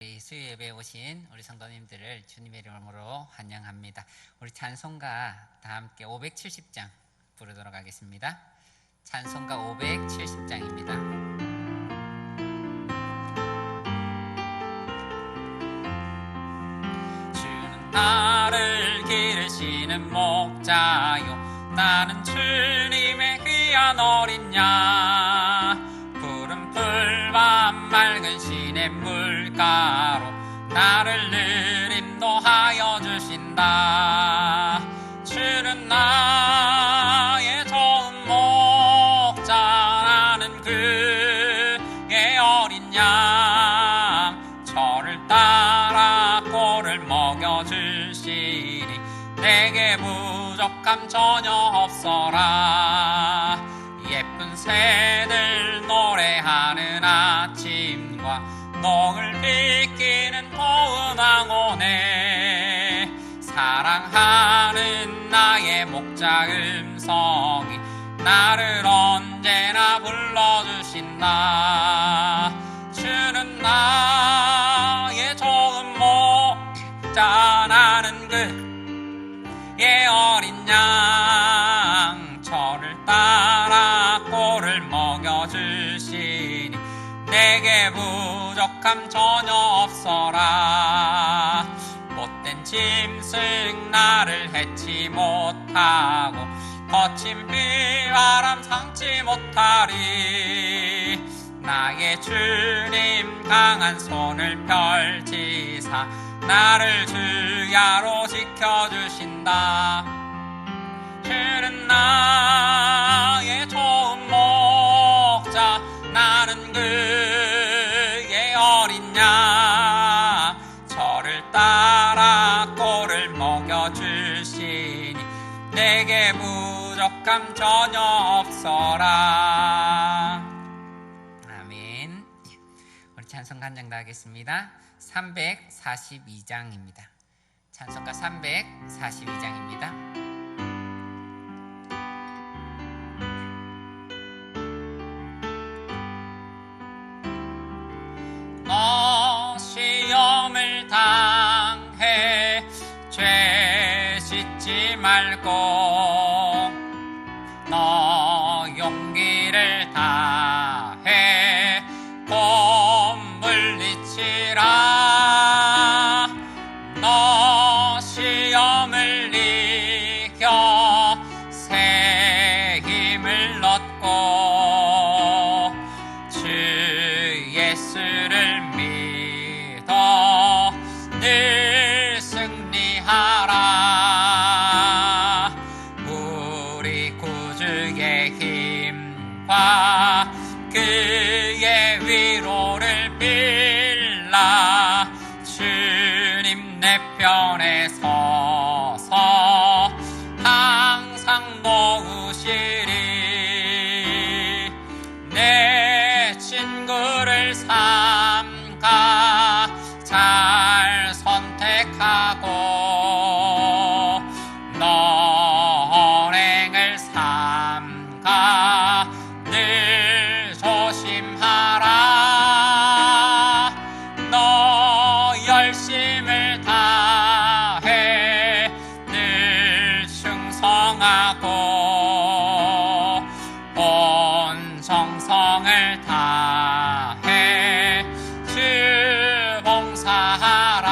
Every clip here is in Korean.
수요 예배에 오신 우리 성도님들을 주님의 이름으로 환영합니다. 우리 찬송가 다 함께 570장 부르도록 하겠습니다. 찬송가 570장입니다. 주는 나를 기르시는 목자요, 나는 주님의 귀한 어린 양. 푸른 풀과 맑은 시냇물가로 나를 늘 인도하여 주신다. 주는 나의 좋은 목자, 나는 그의 어린 양. 저를 따라 꼴을 먹여주시니 내게 부족함 전혀 없어라. 예쁜 새들 노래하는 아침과 농을 비끼는 고운 황혼에 사랑하는 나의 목자 음성이 나를 언제나 불러주신다. 주는 나의 좋은 목자, 나는 그의 어린 양. 저를 따라 꼴을 먹여주시니 내게 부족함 전혀 없어라. 못된 짐승 나를 해치 못하고 거친 비바람 상치 못하리. 나의 주님 강한 손을 펼치사 나를 주야로 지켜주신다. 주는 나의 좋은 목자, 나는 그의 어린 양. 저를 따라 꼴을 먹여주시니 내게 부족함 전혀 없어라. 아멘. 우리 찬송가 한 장 더 하겠습니다. 342장입니다. 찬송가 342장입니다. 너 시험을 당해 죄 짓지 말고 너 용기를 다해 곧 물리치라. 너 시험을 이겨 새 힘을 얻고 주 예수를 믿어 늘 승리하라. 우리 구주의 힘과 그의 위로를 빌라. 주님 내 편에 서서 항상 도우시리. 내 친구를 삼가 잘 선택하고 너 언행을 삼가 늘 조심하라. 너 열심을 다해 늘 충성하고 온 정성을 다해 주 봉사하라.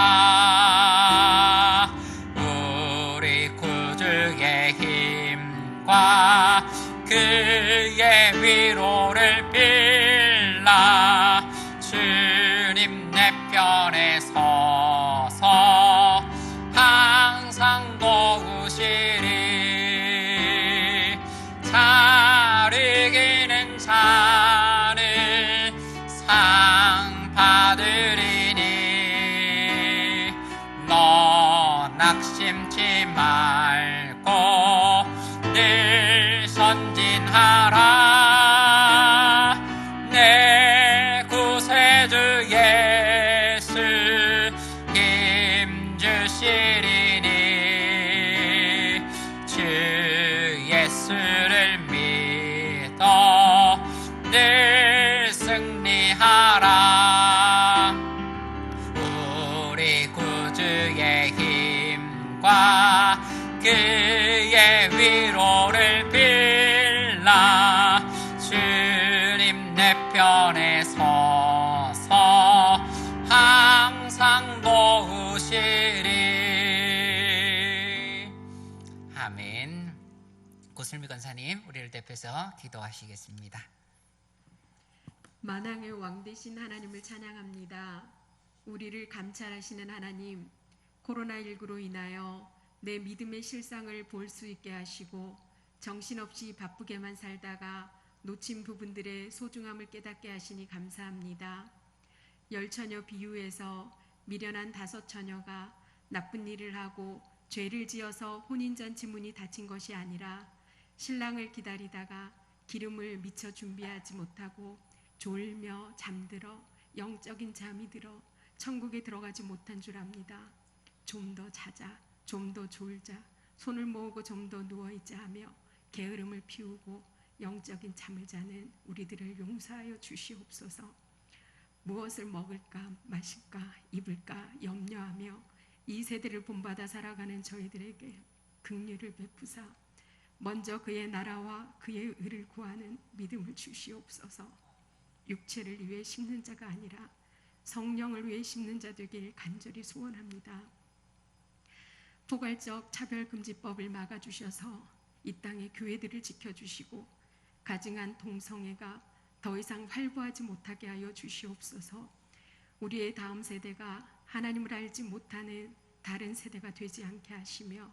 우리 구주의 힘과 그의 위로를 빌라. 주님 내 편에 서서 항상 도우시리. 잘 이기는 자는 상 받으리니. 너 낙심치 말고 늘 선진하라. 내 구세주 예수 힘 주시리니. 주 예수를 믿어 늘 승리하라. 우리 구주의 힘과 그의 위로를 빌라 주님 내 편에 서서 항상 도우시리. 아멘. 구슬미 권사님 우리를 대표해서 기도하시겠습니다. 만왕의 왕 되신 하나님을 찬양합니다. 우리를 감찰하시는 하나님, 코로나19로 인하여 내 믿음의 실상을 볼 수 있게 하시고 정신없이 바쁘게만 살다가 놓친 부분들의 소중함을 깨닫게 하시니 감사합니다. 10처녀 비유에서 미련한 5처녀가 나쁜 일을 하고 죄를 지어서 혼인잔치 문이 닫힌 것이 아니라 신랑을 기다리다가 기름을 미처 준비하지 못하고 졸며 잠들어 영적인 잠이 들어 천국에 들어가지 못한 줄 압니다. 좀 더 자자, 좀 더 졸자, 손을 모으고 좀 더 누워있자 하며 게으름을 피우고 영적인 잠을 자는 우리들을 용서하여 주시옵소서. 무엇을 먹을까 마실까 입을까 염려하며 이 세대를 본받아 살아가는 저희들에게 긍휼을 베푸사 먼저 그의 나라와 그의 의를 구하는 믿음을 주시옵소서. 육체를 위해 심는 자가 아니라 성령을 위해 심는 자 되길 간절히 소원합니다. 포괄적 차별금지법을 막아주셔서 이 땅의 교회들을 지켜주시고 가증한 동성애가 더 이상 활보하지 못하게 하여 주시옵소서. 우리의 다음 세대가 하나님을 알지 못하는 다른 세대가 되지 않게 하시며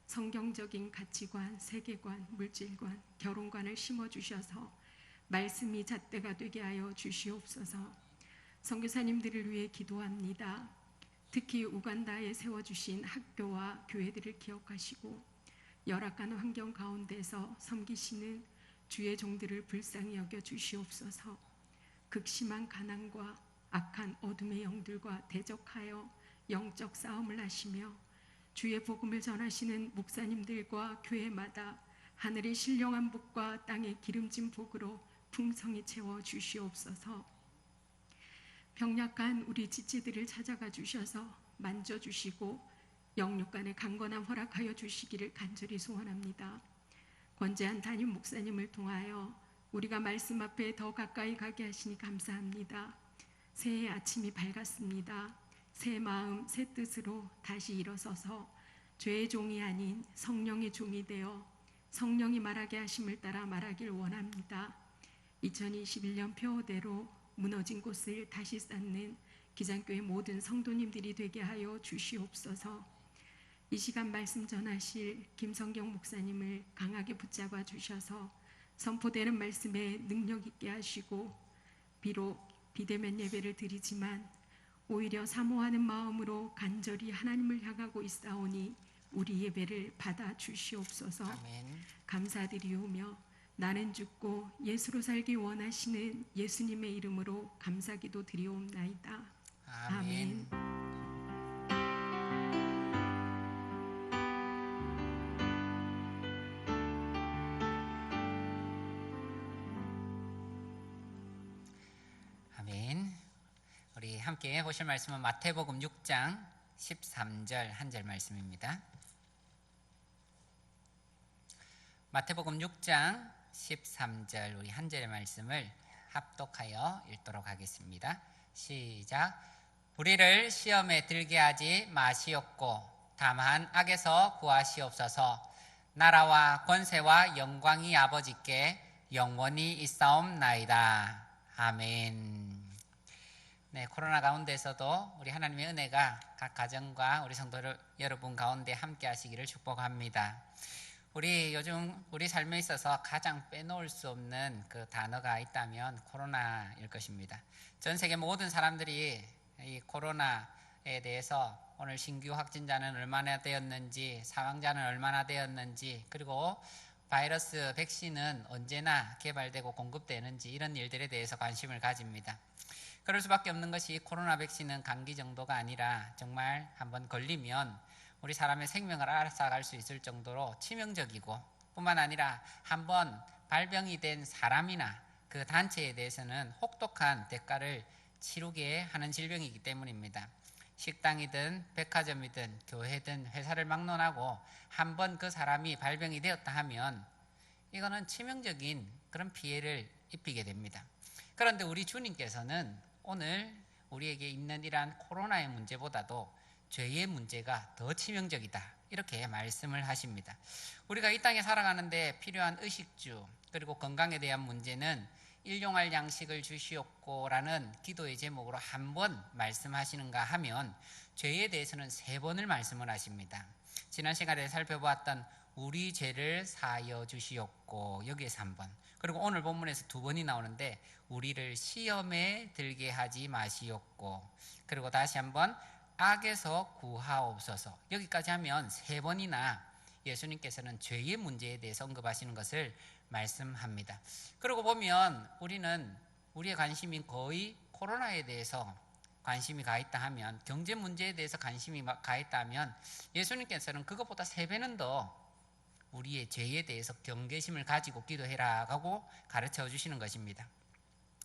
성경적인 가치관, 세계관, 물질관, 결혼관을 심어주셔서 말씀이 잣대가 되게 하여 주시옵소서. 선교사님들을 위해 기도합니다. 특히 우간다에 세워주신 학교와 교회들을 기억하시고 열악한 환경 가운데서 섬기시는 주의 종들을 불쌍히 여겨 주시옵소서. 극심한 가난과 악한 어둠의 영들과 대적하여 영적 싸움을 하시며 주의 복음을 전하시는 목사님들과 교회마다 하늘의 신령한 복과 땅의 기름진 복으로 풍성히 채워 주시옵소서. 병약한 우리 지체들을 찾아가 주셔서 만져주시고 영육간의 강건함 허락하여 주시기를 간절히 소원합니다. 권재한 담임 목사님을 통하여 우리가 말씀 앞에 더 가까이 가게 하시니 감사합니다. 새해 아침이 밝았습니다. 새 마음 새 뜻으로 다시 일어서서 죄의 종이 아닌 성령의 종이 되어 성령이 말하게 하심을 따라 말하길 원합니다. 2021년 표어대로 무너진 곳을 다시 쌓는 기장교회 모든 성도님들이 되게 하여 주시옵소서. 이 시간 말씀 전하실 김성경 목사님을 강하게 붙잡아 주셔서 선포되는 말씀에 능력 있게 하시고 비록 비대면 예배를 드리지만 오히려 사모하는 마음으로 간절히 하나님을 향하고 있사오니 우리 예배를 받아 주시옵소서. 아멘. 감사드리오며 나는 죽고 예수로 살기 원하시는 예수님의 이름으로 감사기도 드리옵나이다. 아멘. 아멘. 우리 함께 보실 말씀은 마태복음 6장 13절 한 절 말씀입니다. 마태복음 6장 13절 우리 한 절의 말씀을 합독하여 읽도록 하겠습니다. 시작. 우리를 시험에 들게 하지 마시옵고 다만 악에서 구하시옵소서. 나라와 권세와 영광이 아버지께 영원히 있사옵나이다. 아멘. 네, 코로나 가운데서도 우리 하나님의 은혜가 각 가정과 우리 성도 여러분 가운데 함께 하시기를 축복합니다. 우리 요즘 우리 삶에 있어서 가장 빼놓을 수 없는 그 단어가 있다면 코로나일 것입니다. 전 세계 모든 사람들이 이 코로나에 대해서 오늘 신규 확진자는 얼마나 되었는지, 사망자는 얼마나 되었는지, 그리고 바이러스 백신은 언제나 개발되고 공급되는지 이런 일들에 대해서 관심을 가집니다. 그럴 수밖에 없는 것이 코로나 백신은 감기 정도가 아니라 정말 한번 걸리면 우리 사람의 생명을 앗아갈 수 있을 정도로 치명적이고 뿐만 아니라 한번 발병이 된 사람이나 그 단체에 대해서는 혹독한 대가를 치르게 하는 질병이기 때문입니다. 식당이든 백화점이든 교회든 회사를 막론하고 한번 그 사람이 발병이 되었다 하면 이거는 치명적인 그런 피해를 입히게 됩니다. 그런데 우리 주님께서는 오늘 우리에게 있는 이러한 코로나의 문제보다도 죄의 문제가 더 치명적이다, 이렇게 말씀을 하십니다. 우리가 이 땅에 살아가는데 필요한 의식주 그리고 건강에 대한 문제는 일용할 양식을 주시옵고라는 기도의 제목으로 한 번 말씀하시는가 하면 죄에 대해서는 3번을 말씀을 하십니다. 지난 시간에 살펴보았던 우리 죄를 사하여 주시옵고, 여기에서 1번, 그리고 오늘 본문에서 2번이 나오는데 우리를 시험에 들게 하지 마시옵고, 그리고 다시 한번 악에서 구하옵소서. 여기까지 하면 3번이나 예수님께서는 죄의 문제에 대해서 언급하시는 것을 말씀합니다. 그러고 보면 우리의 관심이 거의 코로나에 대해서 관심이 가 있다 하면, 경제 문제에 대해서 관심이 가 있다 하면 예수님께서는 그것보다 3배는 더 우리의 죄에 대해서 경계심을 가지고 기도해라 하고 가르쳐 주시는 것입니다.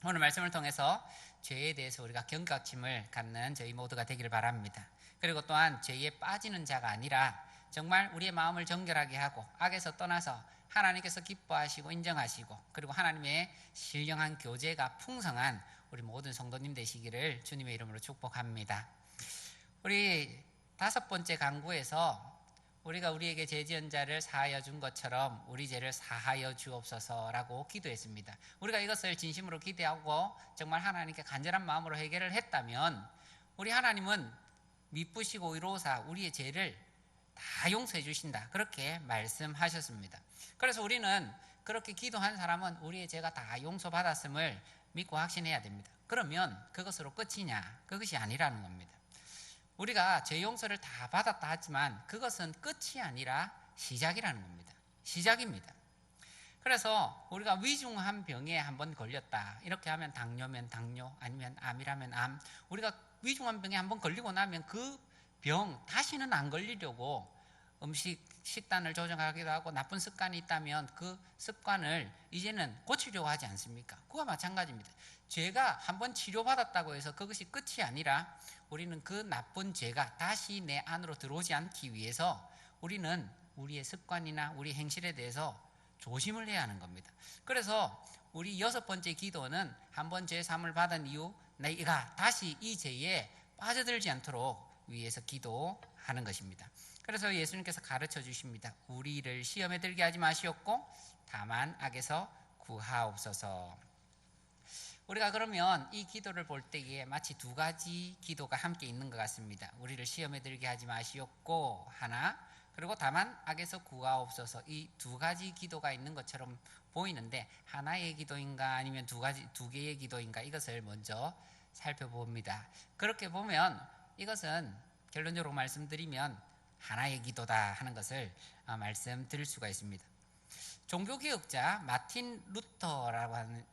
오늘 말씀을 통해서 죄에 대해서 우리가 경각심을 갖는 저희 모두가 되기를 바랍니다. 그리고 또한 죄에 빠지는 자가 아니라 정말 우리의 마음을 정결하게 하고 악에서 떠나서 하나님께서 기뻐하시고 인정하시고 그리고 하나님의 신령한 교제가 풍성한 우리 모든 성도님 되시기를 주님의 이름으로 축복합니다. 우리 5번째 강구에서 우리가 우리에게 죄 지은 자를 사하여 준 것처럼 우리 죄를 사하여 주옵소서라고 기도했습니다. 우리가 이것을 진심으로 기대하고 정말 하나님께 간절한 마음으로 해결을 했다면 우리 하나님은 미쁘시고 의로우사 우리의 죄를 다 용서해 주신다, 그렇게 말씀하셨습니다. 그래서 우리는 그렇게 기도한 사람은 우리의 죄가 다 용서받았음을 믿고 확신해야 됩니다. 그러면 그것으로 끝이냐? 그것이 아니라는 겁니다. 우리가 죄 용서를 다 받았다 하지만 그것은 끝이 아니라 시작이라는 겁니다. 시작입니다. 그래서 우리가 위중한 병에 한번 걸렸다, 이렇게 하면 당뇨면 당뇨, 아니면 암이라면 암, 우리가 위중한 병에 한번 걸리고 나면 그 병 다시는 안 걸리려고 식단을 조정하기도 하고 나쁜 습관이 있다면 그 습관을 이제는 고치려고 하지 않습니까? 그와 마찬가지입니다. 죄가 한번 치료받았다고 해서 그것이 끝이 아니라 우리는 그 나쁜 죄가 다시 내 안으로 들어오지 않기 위해서 우리는 우리의 습관이나 우리 행실에 대해서 조심을 해야 하는 겁니다. 그래서 우리 6번째 기도는 한번 죄 사함을 받은 이후 내가 다시 이 죄에 빠져들지 않도록 위해서 기도하는 것입니다. 그래서 예수님께서 가르쳐 주십니다. 우리를 시험에 들게 하지 마시옵고 다만 악에서 구하옵소서. 우리가 그러면 이 기도를 볼 때에 마치 2가지 기도가 함께 있는 것 같습니다. 우리를 시험에 들게 하지 마시옵고 하나, 그리고 다만 악에서 구하옵소서, 이 2가지 기도가 있는 것처럼 보이는데 하나의 기도인가 아니면 2개의 기도인가, 이것을 먼저 살펴봅니다. 그렇게 보면 이것은 결론적으로 말씀드리면 하나의 기도다 하는 것을 말씀드릴 수가 있습니다. 종교개혁자 마틴 루터라고 하는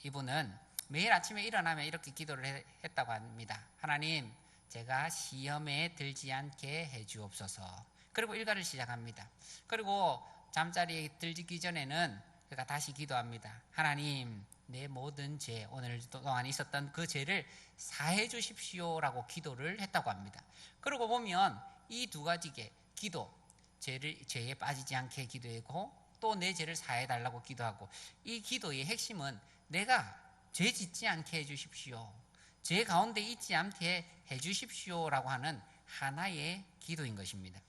이분은 매일 아침에 일어나면 이렇게 기도를 했다고 합니다. 하나님, 제가 시험에 들지 않게 해주옵소서. 그리고 일과를 시작합니다. 그리고 잠자리에 들기 전에는 그가 다시 기도합니다. 하나님, 내 모든 죄, 오늘 동안 있었던 그 죄를 사해 주십시오라고 기도를 했다고 합니다. 그러고 보면 이 2가지 기도, 죄에 빠지지 않게 기도하고 또 내 죄를 사해 달라고 기도하고, 이 기도의 핵심은 내가 죄 짓지 않게 해주십시오, 죄 가운데 있지 않게 해주십시오라고 하는 하나의 기도인 것입니다.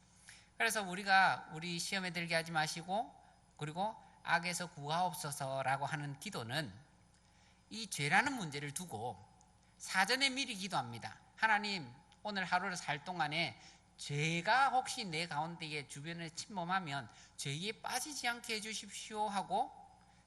그래서 우리가 우리 시험에 들게 하지 마시고 그리고 악에서 구하옵소서라고 하는 기도는 이 죄라는 문제를 두고 사전에 미리 기도합니다. 하나님, 오늘 하루를 살 동안에 죄가 혹시 내 가운데에 주변에 침범하면 죄에 빠지지 않게 해주십시오 하고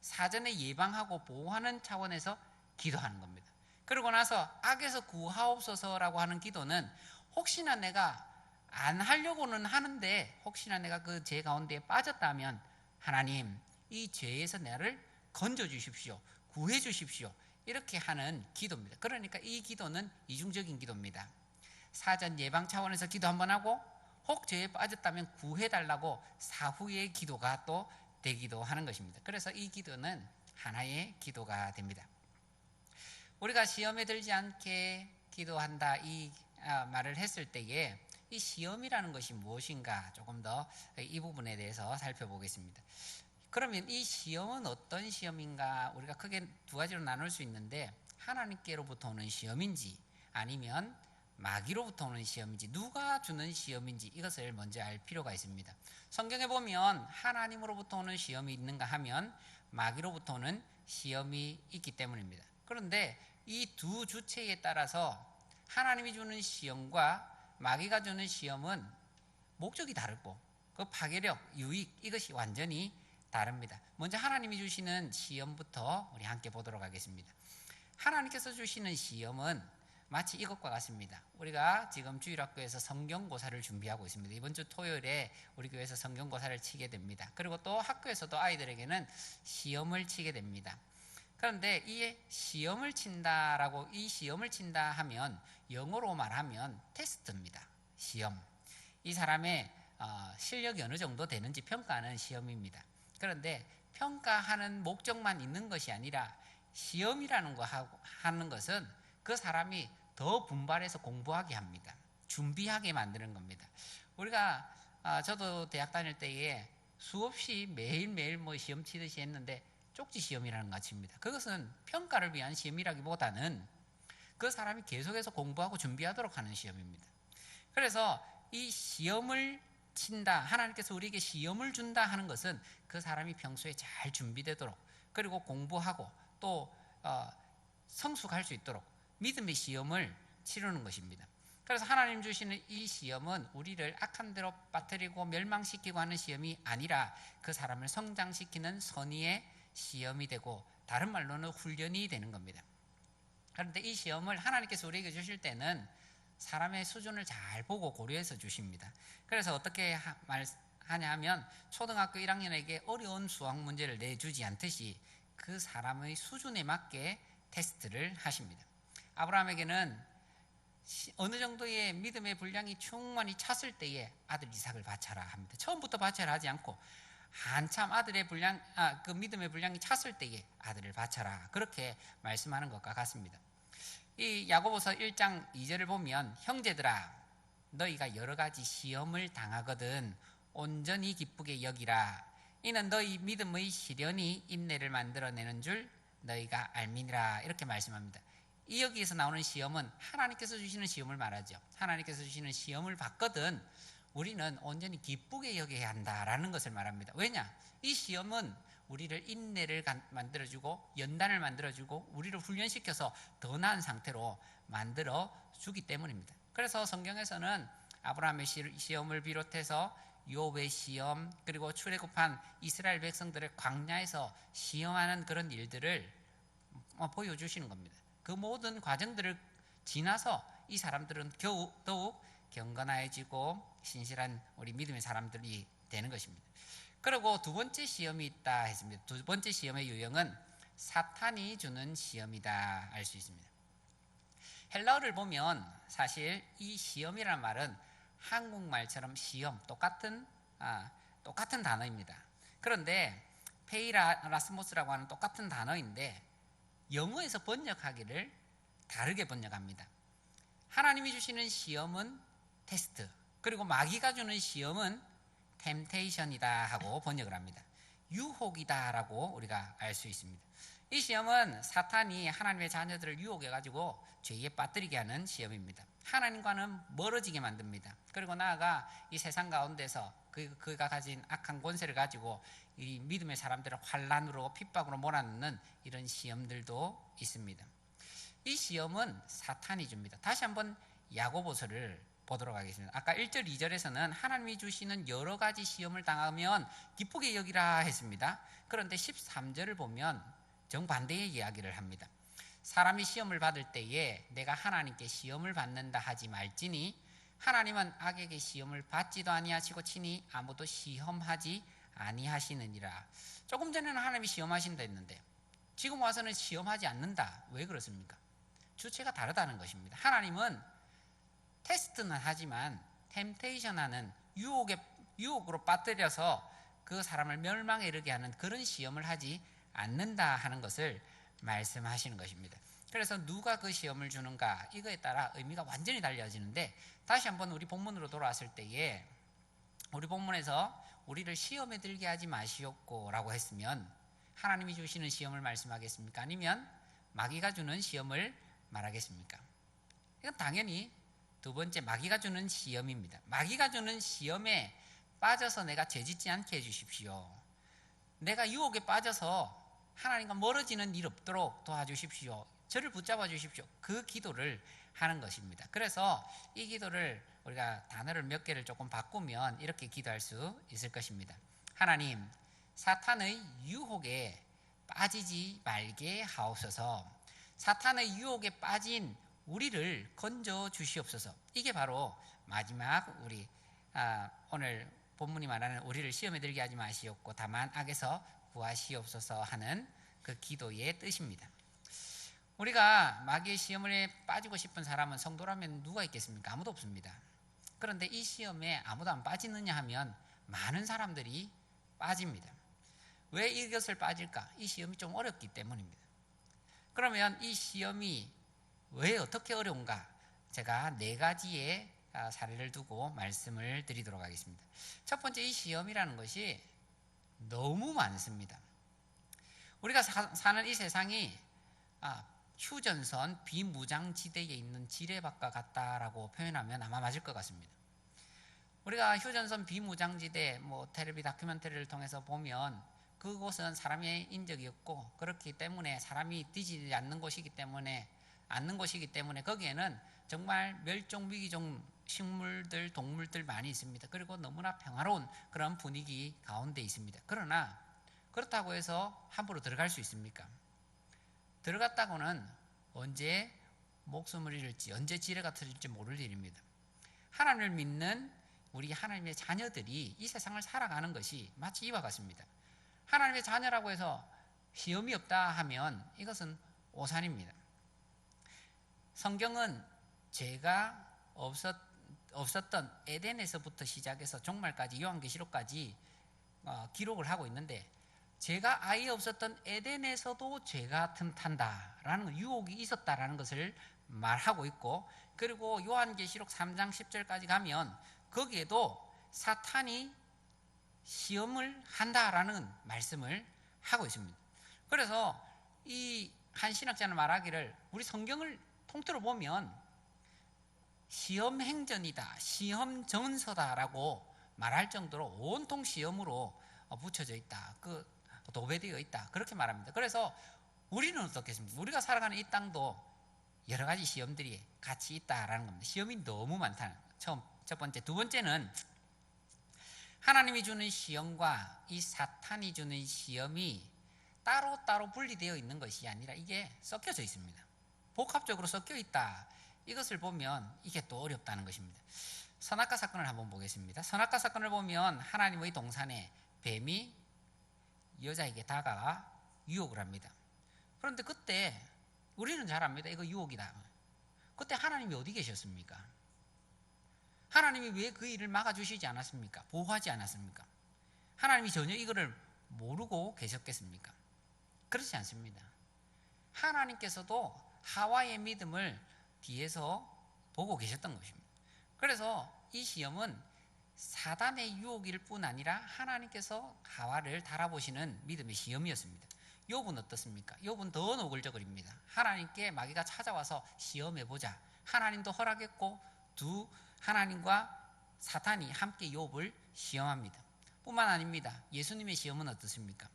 사전에 예방하고 보호하는 차원에서 기도하는 겁니다. 그러고 나서 악에서 구하옵소서라고 하는 기도는 혹시나 내가 안 하려고는 하는데 혹시나 내가 그 죄 가운데에 빠졌다면 하나님, 이 죄에서 나를 건져 주십시오, 구해 주십시오, 이렇게 하는 기도입니다. 그러니까 이 기도는 이중적인 기도입니다. 사전 예방 차원에서 기도 한번 하고 혹 죄에 빠졌다면 구해달라고 사후의 기도가 또 되기도 하는 것입니다. 그래서 이 기도는 하나의 기도가 됩니다. 우리가 시험에 들지 않게 기도한다, 이 말을 했을 때에 이 시험이라는 것이 무엇인가 조금 더 이 부분에 대해서 살펴보겠습니다. 그러면 이 시험은 어떤 시험인가? 우리가 크게 두 가지로 나눌 수 있는데, 하나님께로부터 오는 시험인지 아니면 마귀로부터 오는 시험인지, 누가 주는 시험인지 이것을 먼저 알 필요가 있습니다. 성경에 보면 하나님으로부터 오는 시험이 있는가 하면 마귀로부터 오는 시험이 있기 때문입니다. 그런데 이 두 주체에 따라서 하나님이 주는 시험과 마귀가 주는 시험은 목적이 다르고 그 파괴력, 유익 이것이 완전히 다릅니다. 먼저 하나님이 주시는 시험부터 우리 함께 보도록 하겠습니다. 하나님께서 주시는 시험은 마치 이것과 같습니다. 우리가 지금 주일학교에서 성경고사를 준비하고 있습니다. 이번 주 토요일에 우리 교회에서 성경고사를 치게 됩니다. 그리고 또 학교에서도 아이들에게는 시험을 치게 됩니다. 그런데 이 시험을 친다 하면 영어로 말하면 테스트입니다. 시험. 이 사람의 실력이 어느 정도 되는지 평가하는 시험입니다. 그런데 평가하는 목적만 있는 것이 아니라 시험이라는 거 하는 것은 그 사람이 더 분발해서 공부하게 합니다. 준비하게 만드는 겁니다. 우리가 저도 대학 다닐 때에 수없이 매일매일 시험 치듯이 했는데 쪽지 시험이라는 것 같습니다. 그것은 평가를 위한 시험이라기보다는 그 사람이 계속해서 공부하고 준비하도록 하는 시험입니다. 그래서 이 시험을 친다, 하나님께서 우리에게 시험을 준다 하는 것은 그 사람이 평소에 잘 준비되도록, 그리고 공부하고 또 성숙할 수 있도록 믿음의 시험을 치르는 것입니다. 그래서 하나님 주시는 이 시험은 우리를 악한 대로 빠뜨리고 멸망시키고 하는 시험이 아니라 그 사람을 성장시키는 선의의 시험이 되고, 다른 말로는 훈련이 되는 겁니다. 그런데 이 시험을 하나님께서 우리에게 주실 때는 사람의 수준을 잘 보고 고려해서 주십니다. 그래서 어떻게 하냐 하면 초등학교 1학년에게 어려운 수학 문제를 내주지 않듯이 그 사람의 수준에 맞게 테스트를 하십니다. 아브라함에게는 어느 정도의 믿음의 분량이 충만히 찼을 때에 아들 이삭을 바쳐라 합니다. 처음부터 바쳐라 하지 않고 한참 아들의 그 믿음의 분량이 찼을 때에 아들을 바쳐라, 그렇게 말씀하는 것과 같습니다. 이 야고보서 1장 2절을 보면, 형제들아 너희가 여러 가지 시험을 당하거든 온전히 기쁘게 여기라. 이는 너희 믿음의 시련이 인내를 만들어내는 줄 너희가 알미니라, 이렇게 말씀합니다. 이 여기에서 나오는 시험은 하나님께서 주시는 시험을 말하죠. 하나님께서 주시는 시험을 받거든 우리는 온전히 기쁘게 여겨야 한다라는 것을 말합니다. 왜냐? 이 시험은 우리를 인내를 만들어주고 연단을 만들어주고 우리를 훈련시켜서 더 나은 상태로 만들어주기 때문입니다. 그래서 성경에서는 아브라함의 시험을 비롯해서 욥의 시험, 그리고 출애굽한 이스라엘 백성들을 광야에서 시험하는 그런 일들을 보여주시는 겁니다. 그 모든 과정들을 지나서 이 사람들은 더욱 경건해지고 신실한 우리 믿음의 사람들이 되는 것입니다. 그리고 두 번째 시험이 있다 했습니다. 두 번째 시험의 유형은 사탄이 주는 시험이다 알 수 있습니다. 헬라어를 보면 사실 이 시험이라는 말은 한국말처럼 시험 똑같은 단어입니다. 그런데 페이라스모스라고 하는 똑같은 단어인데 영어에서 번역하기를 다르게 번역합니다. 하나님이 주시는 시험은 테스트, 그리고 마귀가 주는 시험은 템테이션이다 하고 번역을 합니다. 유혹이다라고 우리가 알 수 있습니다. 이 시험은 사탄이 하나님의 자녀들을 유혹해가지고 죄에 빠뜨리게 하는 시험입니다. 하나님과는 멀어지게 만듭니다. 그리고 나아가 이 세상 가운데서 그가 가진 악한 권세를 가지고 이 믿음의 사람들을 환난으로 핍박으로 몰아넣는 이런 시험들도 있습니다. 이 시험은 사탄이 줍니다. 다시 한번 야고보서를 보도록 하겠습니다. 아까 1절 2절에서는 하나님이 주시는 여러 가지 시험을 당하면 기쁘게 여기라 했습니다. 그런데 13절을 보면 정반대의 이야기를 합니다. 사람이 시험을 받을 때에 내가 하나님께 시험을 받는다 하지 말지니 하나님은 악에게 시험을 받지도 아니하시고 친히 아무도 시험하지 아니하시느니라. 조금 전에는 하나님이 시험하신다 했는데 지금 와서는 시험하지 않는다. 왜 그렇습니까? 주체가 다르다는 것입니다. 하나님은 테스트는 하지만 템테이션하는 유혹으로 빠뜨려서 그 사람을 멸망에 이르게 하는 그런 시험을 하지 않는다 하는 것을 말씀하시는 것입니다. 그래서 누가 그 시험을 주는가 이거에 따라 의미가 완전히 달라지는데, 다시 한번 우리 본문으로 돌아왔을 때에 우리 본문에서 우리를 시험에 들게 하지 마시옵고 라고 했으면 하나님이 주시는 시험을 말씀하겠습니까? 아니면 마귀가 주는 시험을 말하겠습니까? 이건 당연히 두 번째, 마귀가 주는 시험입니다. 마귀가 주는 시험에 빠져서 내가 죄짓지 않게 해주십시오. 내가 유혹에 빠져서 하나님과 멀어지는 일 없도록 도와주십시오. 저를 붙잡아 주십시오. 그 기도를 하는 것입니다. 그래서 이 기도를 우리가 단어를 몇 개를 조금 바꾸면 이렇게 기도할 수 있을 것입니다. 하나님, 사탄의 유혹에 빠지지 말게 하옵소서. 사탄의 유혹에 빠진 우리를 건져 주시옵소서. 이게 바로 마지막 우리 오늘 본문이 말하는 우리를 시험에 들게 하지 마시옵고 다만 악에서 구하시옵소서 하는 그 기도의 뜻입니다. 우리가 마귀의 시험에 빠지고 싶은 사람은 성도라면 누가 있겠습니까? 아무도 없습니다. 그런데 이 시험에 아무도 안 빠지느냐 하면 많은 사람들이 빠집니다. 왜 이것을 빠질까? 이 시험이 좀 어렵기 때문입니다. 그러면 이 시험이 왜 어떻게 어려운가? 제가 4가지의 사례를 두고 말씀을 드리도록 하겠습니다. 첫 번째, 이 시험이라는 것이 너무 많습니다. 우리가 사는 이 세상이 휴전선 비무장지대에 있는 지뢰밭과 같다라고 표현하면 아마 맞을 것 같습니다. 우리가 휴전선 비무장지대 텔레비 다큐멘터리를 통해서 보면 그곳은 사람의 인적이 없고 그렇기 때문에 사람이 뒤지지 않는 곳이기 때문에 거기에는 정말 멸종 위기종 식물들, 동물들 많이 있습니다. 그리고 너무나 평화로운 그런 분위기 가운데 있습니다. 그러나 그렇다고 해서 함부로 들어갈 수 있습니까? 들어갔다고는 언제 목숨을 잃을지, 언제 지뢰가 터질지 모를 일입니다. 하나님을 믿는 우리 하나님의 자녀들이 이 세상을 살아가는 것이 마치 이와 같습니다. 하나님의 자녀라고 해서 시험이 없다 하면 이것은 오산입니다. 성경은 죄가 없었던 에덴에서부터 시작해서 종말까지, 요한계시록까지 기록을 하고 있는데, 죄가 아예 없었던 에덴에서도 죄가 틈탄다라는 유혹이 있었다라는 것을 말하고 있고, 그리고 요한계시록 3장 10절까지 가면 거기에도 사탄이 시험을 한다라는 말씀을 하고 있습니다. 그래서 이 한 신학자는 말하기를, 우리 성경을 통틀어 보면 시험 행전이다, 시험 전서다라고 말할 정도로 온통 시험으로 붙여져 있다, 도배되어 있다, 그렇게 말합니다. 그래서 우리는 어떻겠습니까? 우리가 살아가는 이 땅도 여러 가지 시험들이 같이 있다라는 겁니다. 시험이 너무 많다는 첫 번째. 두 번째는 하나님이 주는 시험과 이 사탄이 주는 시험이 따로따로 분리되어 있는 것이 아니라 이게 섞여져 있습니다. 복합적으로 섞여 있다. 이것을 보면 이게 또 어렵다는 것입니다. 선악과 사건을 한번 보겠습니다. 선악과 사건을 보면 하나님의 동산에 뱀이 여자에게 다가가 유혹을 합니다. 그런데 그때 우리는 잘 압니다. 이거 유혹이다. 그때 하나님이 어디 계셨습니까? 하나님이 왜 그 일을 막아주시지 않았습니까? 보호하지 않았습니까? 하나님이 전혀 이거를 모르고 계셨겠습니까? 그렇지 않습니다. 하나님께서도 하와의 믿음을 뒤에서 보고 계셨던 것입니다. 그래서 이 시험은 사단의 유혹일 뿐 아니라 하나님께서 하와를 달아보시는 믿음의 시험이었습니다. 욥은 어떻습니까? 욥은 더 노골적입니다. 하나님께 마귀가 찾아와서 시험해보자. 하나님도 허락했고 하나님과 사탄이 함께 욥을 시험합니다. 뿐만 아닙니다. 예수님의 시험은 어떻습니까?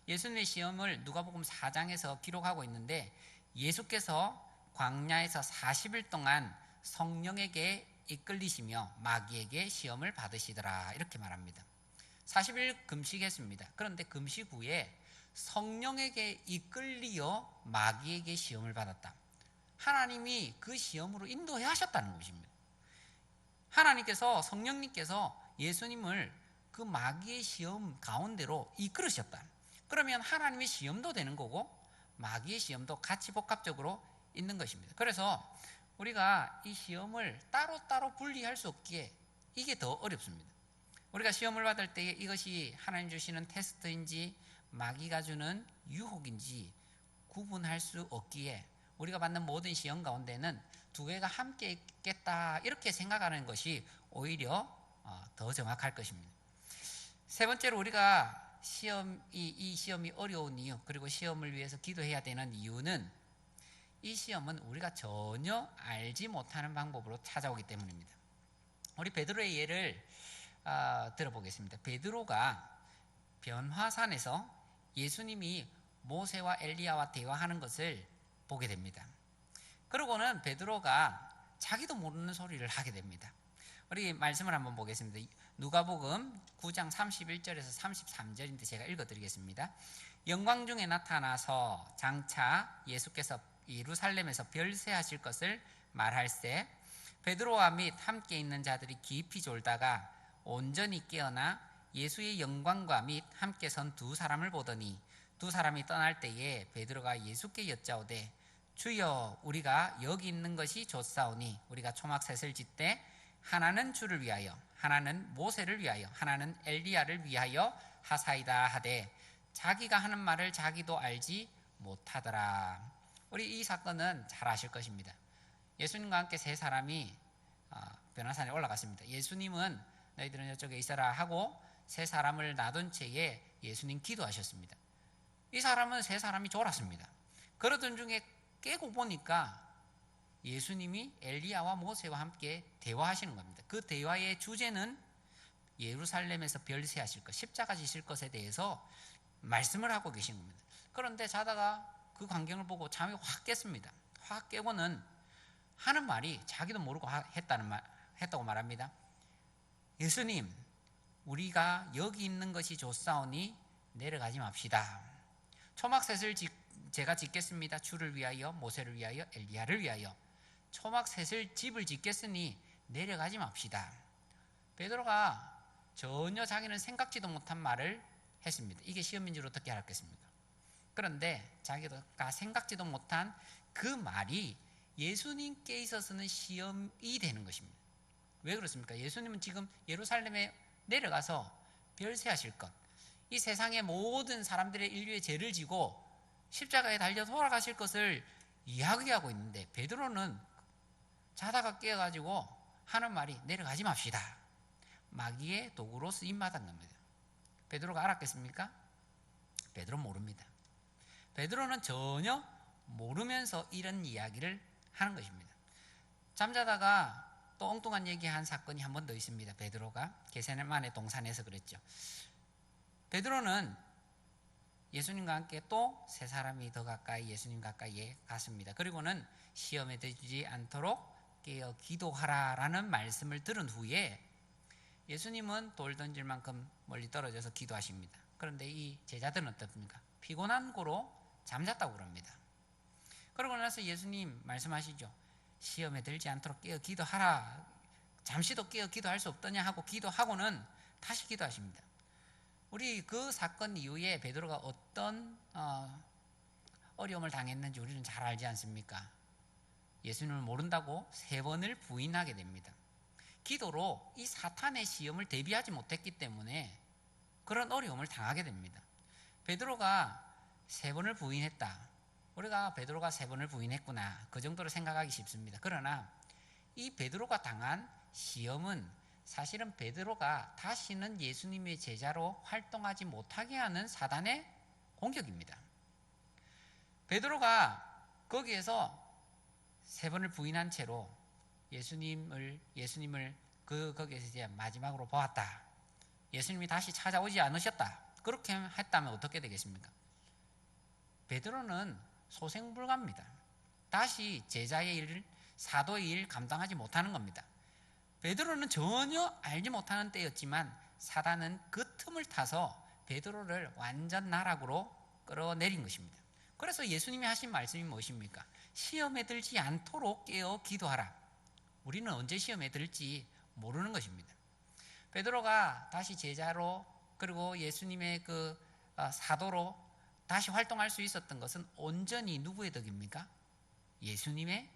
예수님의 시험을 누가복음 4장에서 기록하고 있는데, 예수께서 광야에서 40일 동안 성령에게 이끌리시며 마귀에게 시험을 받으시더라, 이렇게 말합니다. 40일 금식했습니다. 그런데 금식 후에 성령에게 이끌리어 마귀에게 시험을 받았다. 하나님이 그 시험으로 인도해 하셨다는 것입니다. 하나님께서, 성령님께서 예수님을 그 마귀의 시험 가운데로 이끌으셨다. 그러면 하나님의 시험도 되는 거고 마귀의 시험도 같이 복합적으로 있는 것입니다. 그래서 우리가 이 시험을 따로따로 분리할 수 없기에 이게 더 어렵습니다. 우리가 시험을 받을 때 이것이 하나님 주시는 테스트인지 마귀가 주는 유혹인지 구분할 수 없기에 우리가 받는 모든 시험 가운데는 두 개가 함께 있겠다 이렇게 생각하는 것이 오히려 더 정확할 것입니다. 세 번째로 우리가 이 시험이 어려운 이유, 그리고 시험을 위해서 기도해야 되는 이유는 이 시험은 우리가 전혀 알지 못하는 방법으로 찾아오기 때문입니다. 우리 베드로의 예를 들어보겠습니다. 베드로가 변화산에서 예수님이 모세와 엘리야와 대화하는 것을 보게 됩니다. 그러고는 베드로가 자기도 모르는 소리를 하게 됩니다. 우리 말씀을 한번 보겠습니다. 누가복음 9장 31절에서 33절인데 제가 읽어드리겠습니다. 영광 중에 나타나서 장차 예수께서 예루살렘에서 별세하실 것을 말할세 베드로와 및 함께 있는 자들이 깊이 졸다가 온전히 깨어나 예수의 영광과 및 함께 선 두 사람을 보더니 두 사람이 떠날 때에 베드로가 예수께 여짜오되 주여 우리가 여기 있는 것이 좋사오니 우리가 초막셋을 짓되 하나는 주를 위하여 하나는 모세를 위하여 하나는 엘리야를 위하여 하사이다 하되 자기가 하는 말을 자기도 알지 못하더라. 우리 이 사건은 잘 아실 것입니다. 예수님과 함께 세 사람이 변화산에 올라갔습니다. 예수님은 너희들은 이쪽에 있어라 하고 세 사람을 놔둔 채에 예수님 기도하셨습니다. 이 사람은 세 사람이 졸았습니다. 그러던 중에 깨고 보니까 예수님이 엘리야와 모세와 함께 대화하시는 겁니다. 그 대화의 주제는 예루살렘에서 별세하실 것, 십자가 지실 것에 대해서 말씀을 하고 계신 겁니다. 그런데 자다가 그 광경을 보고 잠이 확 깼습니다. 확 깨고는 하는 말이 자기도 모르고 했다고 말합니다. 예수님, 우리가 여기 있는 것이 좋사오니 내려가지 맙시다. 초막셋을 제가 짓겠습니다. 주를 위하여 모세를 위하여 엘리야를 위하여 초막셋을 집을 짓겠으니 내려가지 맙시다. 베드로가 전혀 자기는 생각지도 못한 말을 했습니다. 이게 시험인 줄 어떻게 알았겠습니까? 그런데 자기가 생각지도 못한 그 말이 예수님께 있어서는 시험이 되는 것입니다. 왜 그렇습니까? 예수님은 지금 예루살렘에 내려가서 별세하실 것, 이 세상의 모든 사람들의 인류의 죄를 지고 십자가에 달려 돌아가실 것을 이야기하고 있는데 베드로는 자다가 깨어가지고 하는 말이 내려가지 맙시다. 마귀의 도구로 쓰임받은 겁니다. 베드로가 알았겠습니까? 베드로 모릅니다. 베드로는 전혀 모르면서 이런 이야기를 하는 것입니다. 잠자다가 또 엉뚱한 얘기한 사건이 한 번 더 있습니다. 베드로가 게세마네 동산에서 그랬죠. 베드로는 예수님과 함께 또 세 사람이 더 가까이 예수님 가까이에 갔습니다. 그리고는 시험에 들지 않도록 깨어 기도하라라는 말씀을 들은 후에 예수님은 돌 던질 만큼 멀리 떨어져서 기도하십니다. 그런데 이 제자들은 어떻습니까? 피곤한 고로 잠잤다고 그럽니다. 그러고 나서 예수님 말씀하시죠. 시험에 들지 않도록 깨어 기도하라. 잠시도 깨어 기도할 수 없더냐 하고 기도하고는 다시 기도하십니다. 우리 그 사건 이후에 베드로가 어떤 어려움을 당했는지 우리는 잘 알지 않습니까? 예수님을 모른다고 3번을 부인하게 됩니다. 기도로 이 사탄의 시험을 대비하지 못했기 때문에 그런 어려움을 당하게 됩니다. 베드로가 3번을 부인했다. 우리가 베드로가 3번을 부인했구나. 그 정도로 생각하기 쉽습니다. 그러나 이 베드로가 당한 시험은 사실은 베드로가 다시는 예수님의 제자로 활동하지 못하게 하는 사단의 공격입니다. 베드로가 거기에서 3번을 부인한 채로 예수님을 거기에서 이제 마지막으로 보았다. 예수님이 다시 찾아오지 않으셨다. 그렇게 했다면 어떻게 되겠습니까? 베드로는 소생불가입니다. 다시 제자의 일, 사도의 일 감당하지 못하는 겁니다. 베드로는 전혀 알지 못하는 때였지만 사단은 그 틈을 타서 베드로를 완전 나락으로 끌어내린 것입니다. 그래서 예수님이 하신 말씀이 무엇입니까? 시험에 들지 않도록 깨어 기도하라. 우리는 언제 시험에 들지 모르는 것입니다. 베드로가 다시 제자로 그리고 예수님의 그 사도로 다시 활동할 수 있었던 것은 온전히 누구의 덕입니까? 예수님의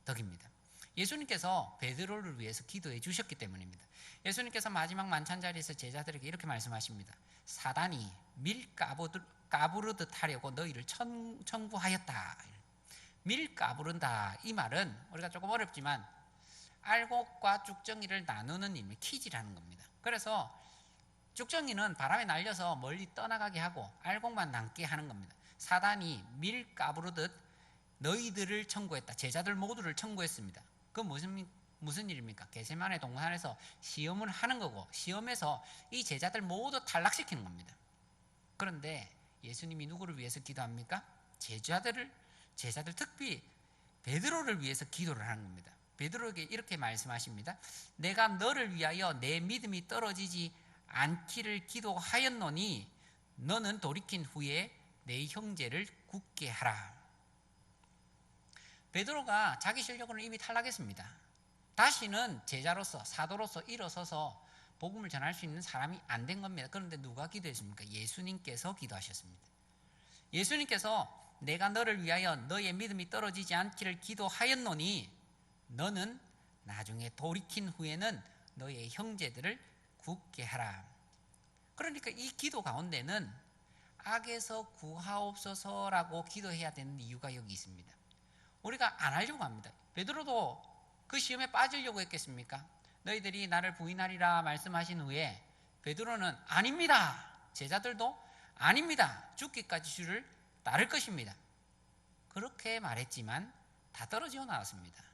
덕입니다. 예수님께서 베드로를 위해서 기도해 주셨기 때문입니다. 예수님께서 마지막 만찬 자리에서 제자들에게 이렇게 말씀하십니다. 사단이 밀 까부르듯 하려고 너희를 청구하였다. 밀가부른다. 이 말은 우리가 조금 어렵지만 알곡과 쭉정이를 나누는 의미, 키지라는 겁니다. 그래서 쭉정이는 바람에 날려서 멀리 떠나가게 하고 알곡만 남게 하는 겁니다. 사단이 밀가부르듯 너희들을 청구했다. 제자들 모두를 청구했습니다. 그 무슨 일입니까? 겟세마네 동산에서 시험을 하는 거고 시험에서 이 제자들 모두 탈락시키는 겁니다. 그런데 예수님이 누구를 위해서 기도합니까? 제자들 특히 베드로를 위해서 기도를 하는 겁니다. 베드로에게 이렇게 말씀하십니다. 내가 너를 위하여 내 믿음이 떨어지지 않기를 기도하였노니 너는 돌이킨 후에 내 형제를 굳게 하라. 베드로가 자기 실력으로 이미 탈락했습니다. 다시는 제자로서 사도로서 일어서서 복음을 전할 수 있는 사람이 안 된 겁니다. 그런데 누가 기도했습니까? 예수님께서 기도하셨습니다. 예수님께서 내가 너를 위하여 너의 믿음이 떨어지지 않기를 기도하였노니 너는 나중에 돌이킨 후에는 너의 형제들을 굳게 하라. 그러니까 이 기도 가운데는 악에서 구하옵소서라고 기도해야 되는 이유가 여기 있습니다. 우리가 안 하려고 합니다. 베드로도 그 시험에 빠지려고 했겠습니까? 너희들이 나를 부인하리라 말씀하신 후에 베드로는 아닙니다. 제자들도 아닙니다. 죽기까지 주를 따를 것입니다. 그렇게 말했지만 다 떨어지고 나왔습니다.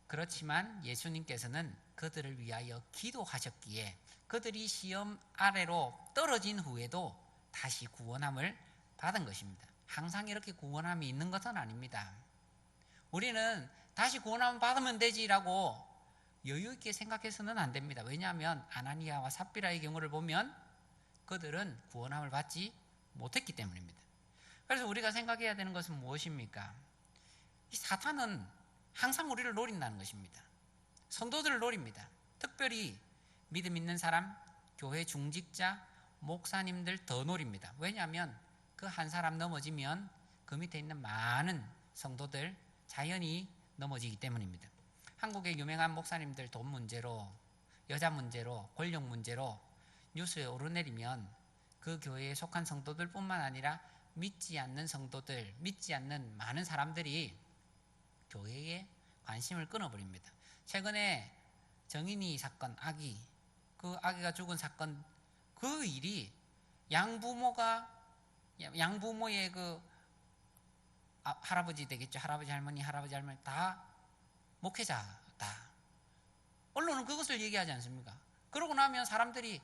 그렇지만 예수님께서는 그들을 위하여 기도하셨기에 그들이 시험 아래로 떨어진 후에도 다시 구원함을 받은 것입니다. 항상 이렇게 구원함이 있는 것은 아닙니다. 우리는 다시 구원함을 받으면 되지라고 여유 있게 생각해서는 안 됩니다. 왜냐하면 아나니아와 삽비라의 경우를 보면 그들은 구원함을 받지 못했기 때문입니다. 그래서 우리가 생각해야 되는 것은 무엇입니까? 이 사탄은 항상 우리를 노린다는 것입니다. 성도들을 노립니다. 특별히 믿음 있는 사람, 교회 중직자, 목사님들 더 노립니다. 왜냐하면 그 한 사람 넘어지면 그 밑에 있는 많은 성도들 자연히 넘어지기 때문입니다. 한국의 유명한 목사님들 돈 문제로, 여자 문제로, 권력 문제로 뉴스에 오르내리면 그 교회에 속한 성도들뿐만 아니라 믿지 않는 성도들, 믿지 않는 많은 사람들이 교회에 관심을 끊어버립니다. 최근에 정인이 사건, 그 아기가 죽은 사건, 그 일이 양부모의 그 할아버지 되겠죠. 할아버지 할머니 다 목회자다. 언론은 그것을 얘기하지 않습니까? 그러고 나면 사람들이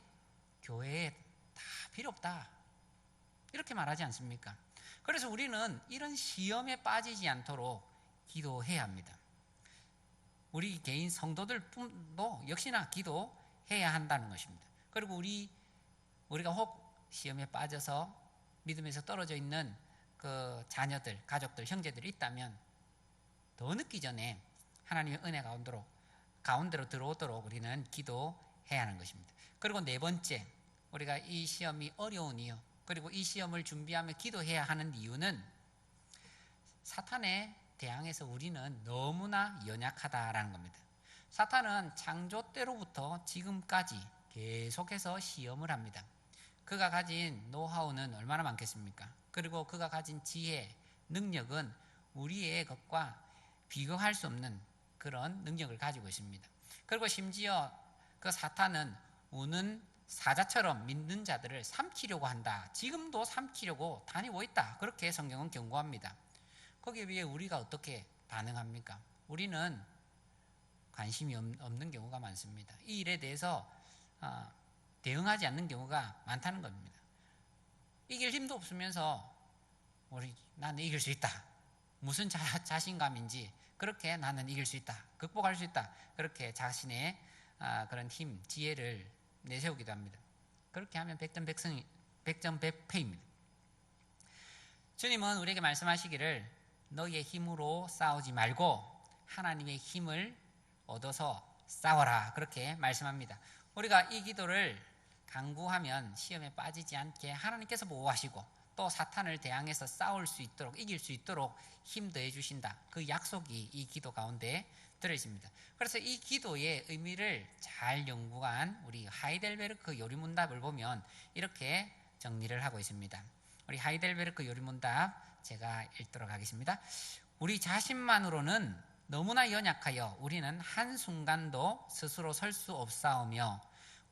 교회에 다 필요 없다 이렇게 말하지 않습니까? 그래서 우리는 이런 시험에 빠지지 않도록 기도해야 합니다. 우리 개인 성도들도 역시나 기도해야 한다는 것입니다. 그리고 우리가 혹 시험에 빠져서 믿음에서 떨어져 있는 그 자녀들, 가족들, 형제들이 있다면 더 늦기 전에 하나님의 은혜 가운데로 들어오도록 우리는 기도해야 하는 것입니다. 그리고 네 번째, 우리가 이 시험이 어려운 이유, 그리고 이 시험을 준비하며 기도해야 하는 이유는 사탄에 대항해서 우리는 너무나 연약하다라는 겁니다. 사탄은 창조 때로부터 지금까지 계속해서 시험을 합니다. 그가 가진 노하우는 얼마나 많겠습니까? 그리고 그가 가진 지혜, 능력은 우리의 것과 비교할 수 없는 그런 능력을 가지고 있습니다. 그리고 심지어 그 사탄은 우는 사자처럼 믿는 자들을 삼키려고 한다. 지금도 삼키려고 다니고 있다. 그렇게 성경은 경고합니다. 거기에 비해 우리가 어떻게 반응합니까? 우리는 관심이 없는 경우가 많습니다. 이 일에 대해서 대응하지 않는 경우가 많다는 겁니다. 이길 힘도 없으면서 나는 이길 수 있다. 무슨 자신감인지 그렇게 나는 이길 수 있다. 극복할 수 있다. 그렇게 자신의 그런 힘, 지혜를 내세우기도 합니다. 그렇게 하면 백전백패입니다. 주님은 우리에게 말씀하시기를 너희의 힘으로 싸우지 말고 하나님의 힘을 얻어서 싸워라. 그렇게 말씀합니다. 우리가 이 기도를 간구하면 시험에 빠지지 않게 하나님께서 보호하시고 또 사탄을 대항해서 싸울 수 있도록 이길 수 있도록 힘 더해 주신다. 그 약속이 이 기도 가운데 들어있습니다. 그래서 이 기도의 의미를 잘 연구한 우리 하이델베르크 요리문답을 보면 이렇게 정리를 하고 있습니다. 우리 하이델베르크 요리문답 제가 읽도록 하겠습니다. 우리 자신만으로는 너무나 연약하여 우리는 한순간도 스스로 설 수 없사오며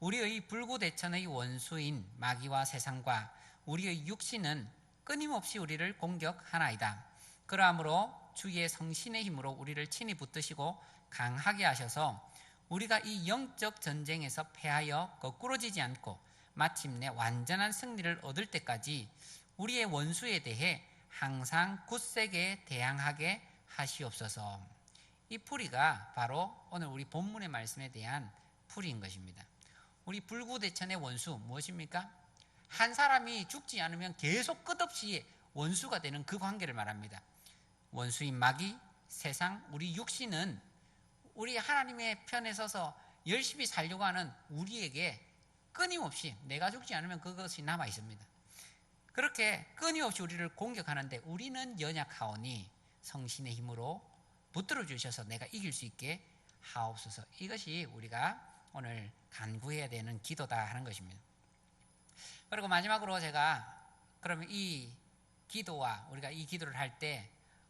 우리의 불구대천의 원수인 마귀와 세상과 우리의 육신은 끊임없이 우리를 공격하나이다. 그러므로 주의 성신의 힘으로 우리를 친히 붙드시고 강하게 하셔서 우리가 이 영적 전쟁에서 패하여 거꾸러지지 않고 마침내 완전한 승리를 얻을 때까지 우리의 원수에 대해 항상 굳세게 대항하게 하시옵소서. 이 풀이가 바로 오늘 우리 본문의 말씀에 대한 풀이인 것입니다. 우리 불구대천의 원수 무엇입니까? 한 사람이 죽지 않으면 계속 끝없이 원수가 되는 그 관계를 말합니다. 원수인 마귀, 세상, 우리 육신은 우리 하나님의 편에 서서 열심히 살려고 하는 우리에게 끊임없이 내가 죽지 않으면 그것이 남아 있습니다. 그렇게 끊임없이 우리를 공격하는데 우리는 연약하오니 성신의 힘으로 붙들어 주셔서 내가 이길 수 있게 하옵소서. 이것이 우리가 오늘 간구해야 되는 기도다 하는 것입니다. 그리고 마지막으로 제가 그러면 이 기도와 우리가 이 기도를 할 때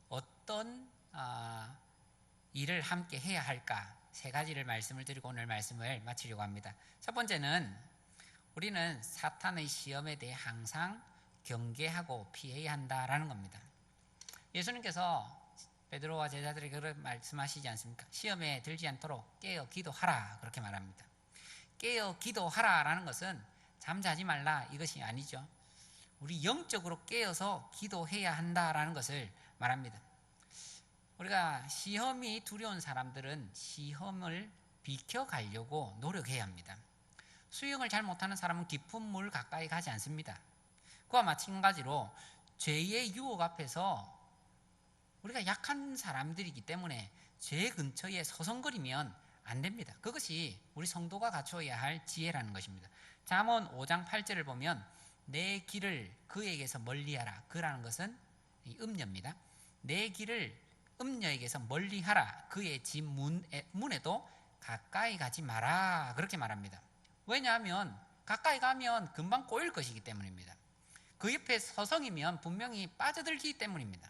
어떤 일을 함께 해야 할까? 세 가지를 말씀을 드리고 오늘 말씀을 마치려고 합니다. 첫 번째는 우리는 사탄의 시험에 대해 항상 경계하고 피해야 한다라는 겁니다. 예수님께서 베드로와 제자들에게 그렇게 말씀하시지 않습니까? 시험에 들지 않도록 깨어 기도하라 그렇게 말합니다. 깨어 기도하라라는 것은 잠자지 말라 이것이 아니죠. 우리 영적으로 깨어서 기도해야 한다라는 것을 말합니다. 우리가 시험이 두려운 사람들은 시험을 비켜가려고 노력해야 합니다. 수영을 잘 못하는 사람은 깊은 물 가까이 가지 않습니다. 그와 마찬가지로 죄의 유혹 앞에서 우리가 약한 사람들이기 때문에 죄 근처에 서성거리면 안 됩니다. 그것이 우리 성도가 갖춰야 할 지혜라는 것입니다. 잠언 5장 8절을 보면 내 길을 그에게서 멀리하라. 그라는 것은 음녀입니다. 내 길을 음녀에게서 멀리하라. 그의 집 문에도 가까이 가지 마라. 그렇게 말합니다. 왜냐하면 가까이 가면 금방 꼬일 것이기 때문입니다. 그 옆에 서성이면 분명히 빠져들기 때문입니다.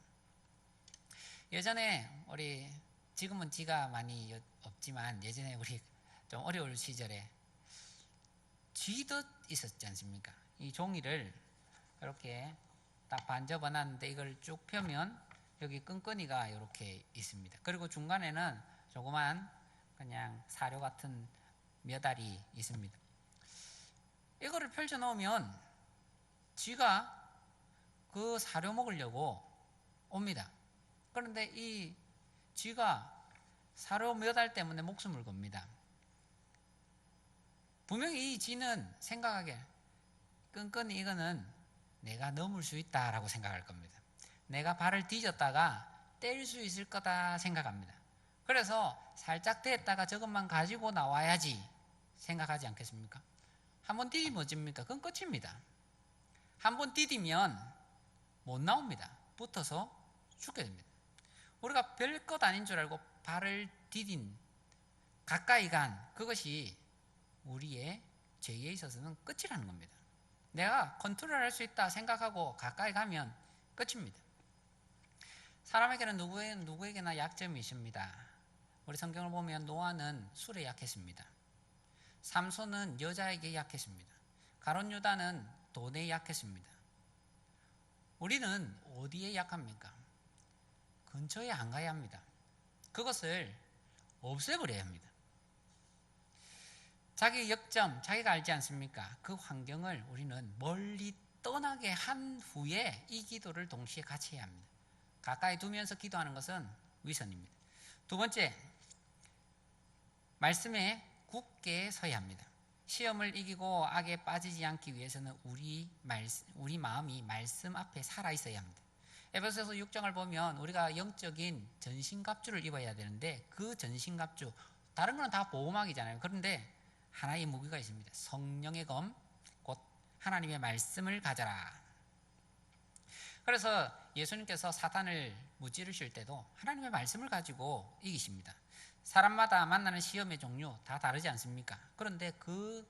예전에 우리 지금은 쥐가 많이 없지만 예전에 우리 좀 어려울 시절에 쥐덫 있었지 않습니까? 이 종이를 이렇게 딱 반 접어놨는데 이걸 쭉 펴면 여기 끈끈이가 이렇게 있습니다. 그리고 중간에는 조그만 그냥 사료 같은 몇 알이 있습니다. 이거를 펼쳐 놓으면 쥐가 그 사료 먹으려고 옵니다. 그런데 이 쥐가 사료 몇 알 때문에 목숨을 겁니다. 분명히 이 쥐는 생각하기에 끈끈이 이거는 내가 넘을 수 있다라고 생각할 겁니다. 내가 발을 뒤졌다가 뗄 수 있을 거다 생각합니다. 그래서 살짝 뗐다가 저것만 가지고 나와야지 생각하지 않겠습니까? 한번 디디면 어집니까? 그건 끝입니다. 한번 디디면 못 나옵니다. 붙어서 죽게 됩니다. 우리가 별것 아닌 줄 알고 발을 디딘 가까이 간 그것이 우리의 죄에 있어서는 끝이라는 겁니다. 내가 컨트롤할 수 있다 생각하고 가까이 가면 끝입니다. 사람에게는 누구에게나 약점이 있습니다. 우리 성경을 보면 노아는 술에 약했습니다. 삼손은 여자에게 약했습니다. 가룟 유다는 돈에 약했습니다. 우리는 어디에 약합니까? 근처에 안 가야 합니다. 그것을 없애버려야 합니다. 자기 역점, 자기가 알지 않습니까? 그 환경을 우리는 멀리 떠나게 한 후에 이 기도를 동시에 같이 해야 합니다. 가까이 두면서 기도하는 것은 위선입니다. 두 번째, 말씀에 굳게 서야 합니다. 시험을 이기고 악에 빠지지 않기 위해서는 우리 마음이 말씀 앞에 살아 있어야 합니다. 에베소서 6장을 보면 우리가 영적인 전신갑주를 입어야 되는데 그 전신갑주, 다른 건 다 보호막이잖아요. 그런데 하나의 무기가 있습니다. 성령의 검, 곧 하나님의 말씀을 가져라. 그래서 예수님께서 사탄을 무찌르실 때도 하나님의 말씀을 가지고 이기십니다. 사람마다 만나는 시험의 종류 다 다르지 않습니까? 그런데 그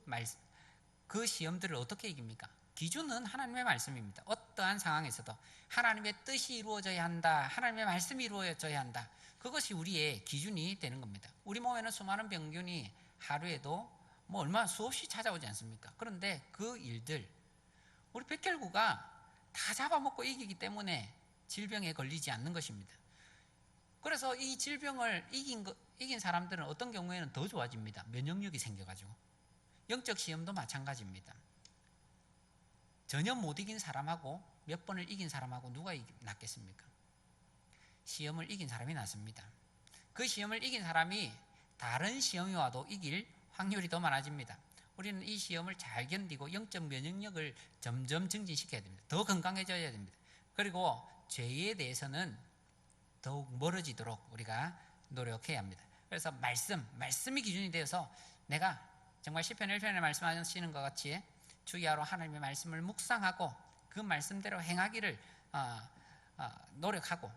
시험들을 어떻게 이깁니까? 기준은 하나님의 말씀입니다. 어떤 어떠한 상황에서도 하나님의 뜻이 이루어져야 한다, 하나님의 말씀이 이루어져야 한다. 그것이 우리의 기준이 되는 겁니다. 우리 몸에는 수많은 병균이 하루에도 뭐 얼마나 수없이 찾아오지 않습니까? 그런데 그 일들 우리 백혈구가 다 잡아먹고 이기기 때문에 질병에 걸리지 않는 것입니다. 그래서 이 질병을 이긴 사람들은 어떤 경우에는 더 좋아집니다. 면역력이 생겨가지고. 영적 시험도 마찬가지입니다. 전혀 못 이긴 사람하고 몇 번을 이긴 사람하고 누가 낫겠습니까? 시험을 이긴 사람이 낫습니다. 그 시험을 이긴 사람이 다른 시험이 와도 이길 확률이 더 많아집니다. 우리는 이 시험을 잘 견디고 영적 면역력을 점점 증진시켜야 됩니다. 더 건강해져야 됩니다. 그리고 죄에 대해서는 더욱 멀어지도록 우리가 노력해야 합니다. 그래서 말씀이 기준이 되어서 내가 정말 시편 1편에 말씀하시는 것 같이 주야로 하나님의 말씀을 묵상하고 그 말씀대로 행하기를 노력하고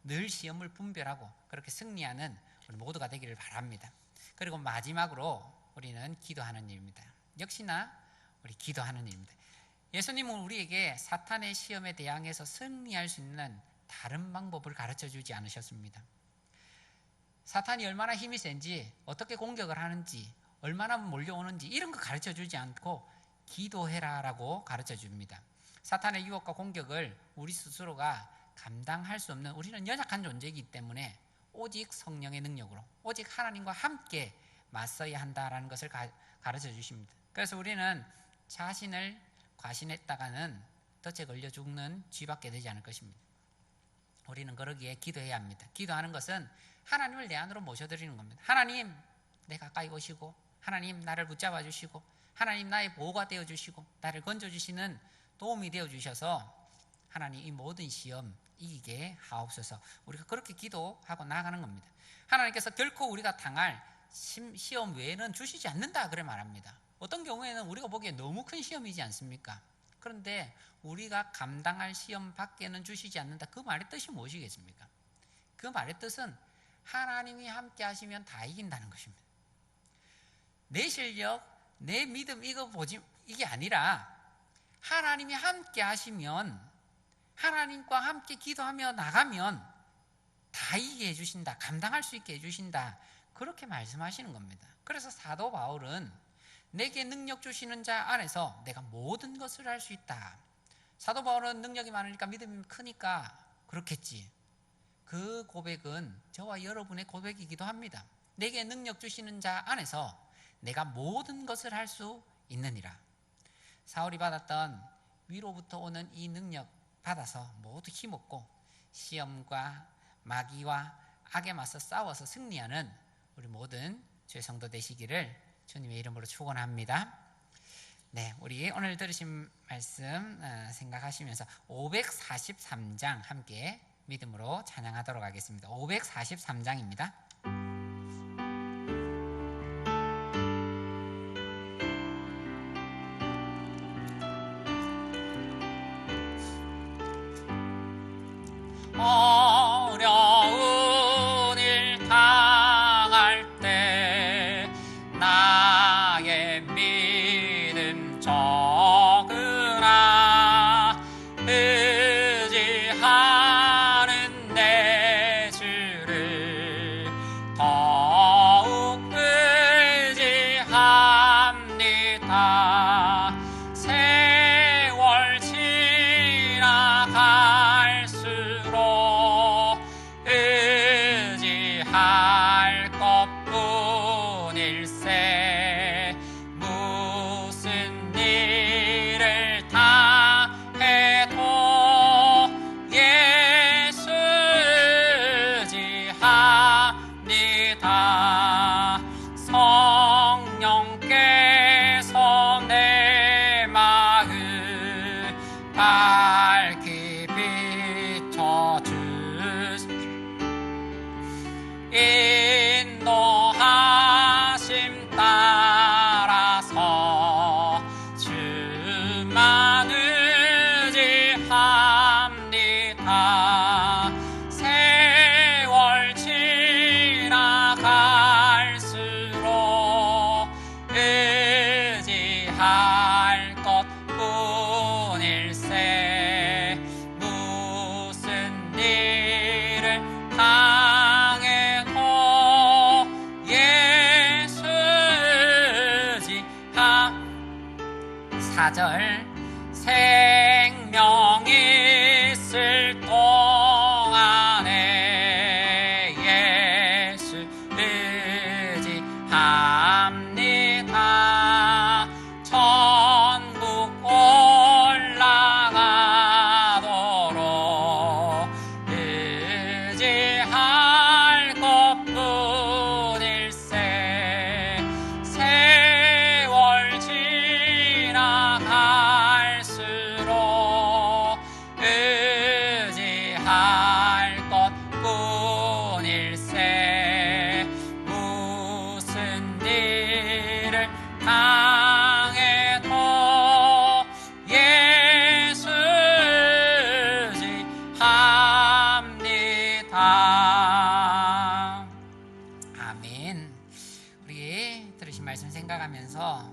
늘 시험을 분별하고 그렇게 승리하는 우리 모두가 되기를 바랍니다. 그리고 마지막으로 우리는 기도하는 일입니다. 역시나 우리 기도하는 일입니다. 예수님은 우리에게 사탄의 시험에 대항해서 승리할 수 있는 다른 방법을 가르쳐 주지 않으셨습니다. 사탄이 얼마나 힘이 센지, 어떻게 공격을 하는지, 얼마나 몰려오는지 이런 거 가르쳐 주지 않고 기도해라라고 가르쳐 줍니다. 사탄의 유혹과 공격을 우리 스스로가 감당할 수 없는, 우리는 연약한 존재이기 때문에 오직 성령의 능력으로, 오직 하나님과 함께 맞서야 한다라는 것을 가르쳐 주십니다. 그래서 우리는 자신을 과신했다가는 덫에 걸려 죽는 쥐밖에 되지 않을 것입니다. 우리는 그러기에 기도해야 합니다. 기도하는 것은 하나님을 내 안으로 모셔드리는 겁니다. 하나님, 내 가까이 오시고, 하나님 나를 붙잡아 주시고, 하나님 나의 보호가 되어 주시고, 나를 건져 주시는 도움이 되어 주셔서 하나님 이 모든 시험 이기게 하옵소서. 우리가 그렇게 기도하고 나아가는 겁니다. 하나님께서 결코 우리가 당할 시험 외에는 주시지 않는다 그래 말합니다. 어떤 경우에는 우리가 보기에 너무 큰 시험이지 않습니까? 그런데 우리가 감당할 시험 밖에는 주시지 않는다. 그 말의 뜻이 무엇이겠습니까? 그 말의 뜻은 하나님이 함께 하시면 다 이긴다는 것입니다. 내 실력, 내 믿음 이게 아니라 하나님이 함께 하시면, 하나님과 함께 기도하며 나가면 다 이기게 해주신다, 감당할 수 있게 해주신다, 그렇게 말씀하시는 겁니다. 그래서 사도 바울은 내게 능력 주시는 자 안에서 내가 모든 것을 할 수 있다. 사도 바울은 능력이 많으니까 믿음이 크니까 그렇겠지. 그 고백은 저와 여러분의 고백이기도 합니다. 내게 능력 주시는 자 안에서 내가 모든 것을 할 수 있느니라. 사울이 받았던 위로부터 오는 이 능력 받아서 모두 힘없고 시험과 마귀와 악에 맞서 싸워서 승리하는 우리 모든 주의 성도 되시기를 주님의 이름으로 축원합니다. 네, 우리 오늘 들으신 말씀 생각하시면서 543장 함께 믿음으로 찬양하도록 하겠습니다. 543장입니다. 어려운 일 당할 때 나의 믿음 적으라. 의지하는 내 주를 더욱 의지합니다. 세월 지나갈수록 의지할 것뿐일세. 무슨 일을 당해도 예수 의지합니다. 성령께서 내 마음 밝히 비춰주시 인도하심 따라서 주만 의지합니다. 세월 지나가 4절 생명 있을 동안에 예수 의지합니다. 천국 올라가도록 의지할 것뿐일세. 세월 지나갈수록 의지할 것뿐일세. 무슨 일을 당해도 예수 의지합니다. 아멘. 우리 들으신 말씀 생각하면서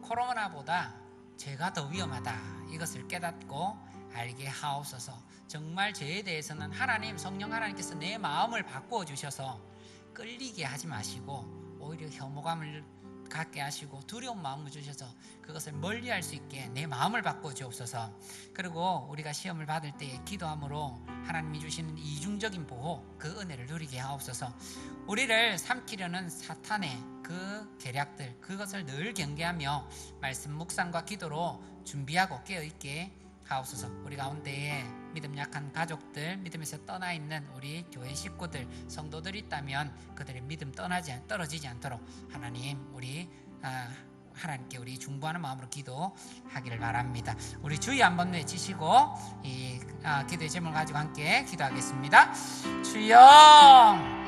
코로나보다 죄가 더 위험하다, 이것을 깨닫고 알게 하옵소서. 정말 죄에 대해서는 하나님, 성령 하나님께서 내 마음을 바꾸어 주셔서 끌리게 하지 마시고 오히려 혐오감을 갖게 하시고 두려운 마음을 주셔서 그것을 멀리할 수 있게 내 마음을 바꾸어 주옵소서. 그리고 우리가 시험을 받을 때 기도함으로 하나님이 주시는 이중적인 보호, 그 은혜를 누리게 하옵소서. 우리를 삼키려는 사탄의 그 계략들, 그것을 늘 경계하며 말씀 묵상과 기도로 준비하고 깨어있게 하옵소서. 우리 가운데에 믿음 약한 가족들, 믿음에서 떠나 있는 우리 교회 식구들, 성도들 있다면 그들의 믿음 떨어지지 않도록 하나님, 하나님께 우리 중보하는 마음으로 기도하기를 바랍니다. 우리 주의 한번 외치시고 이 기도의 제목을 가지고 함께 기도하겠습니다. 주여,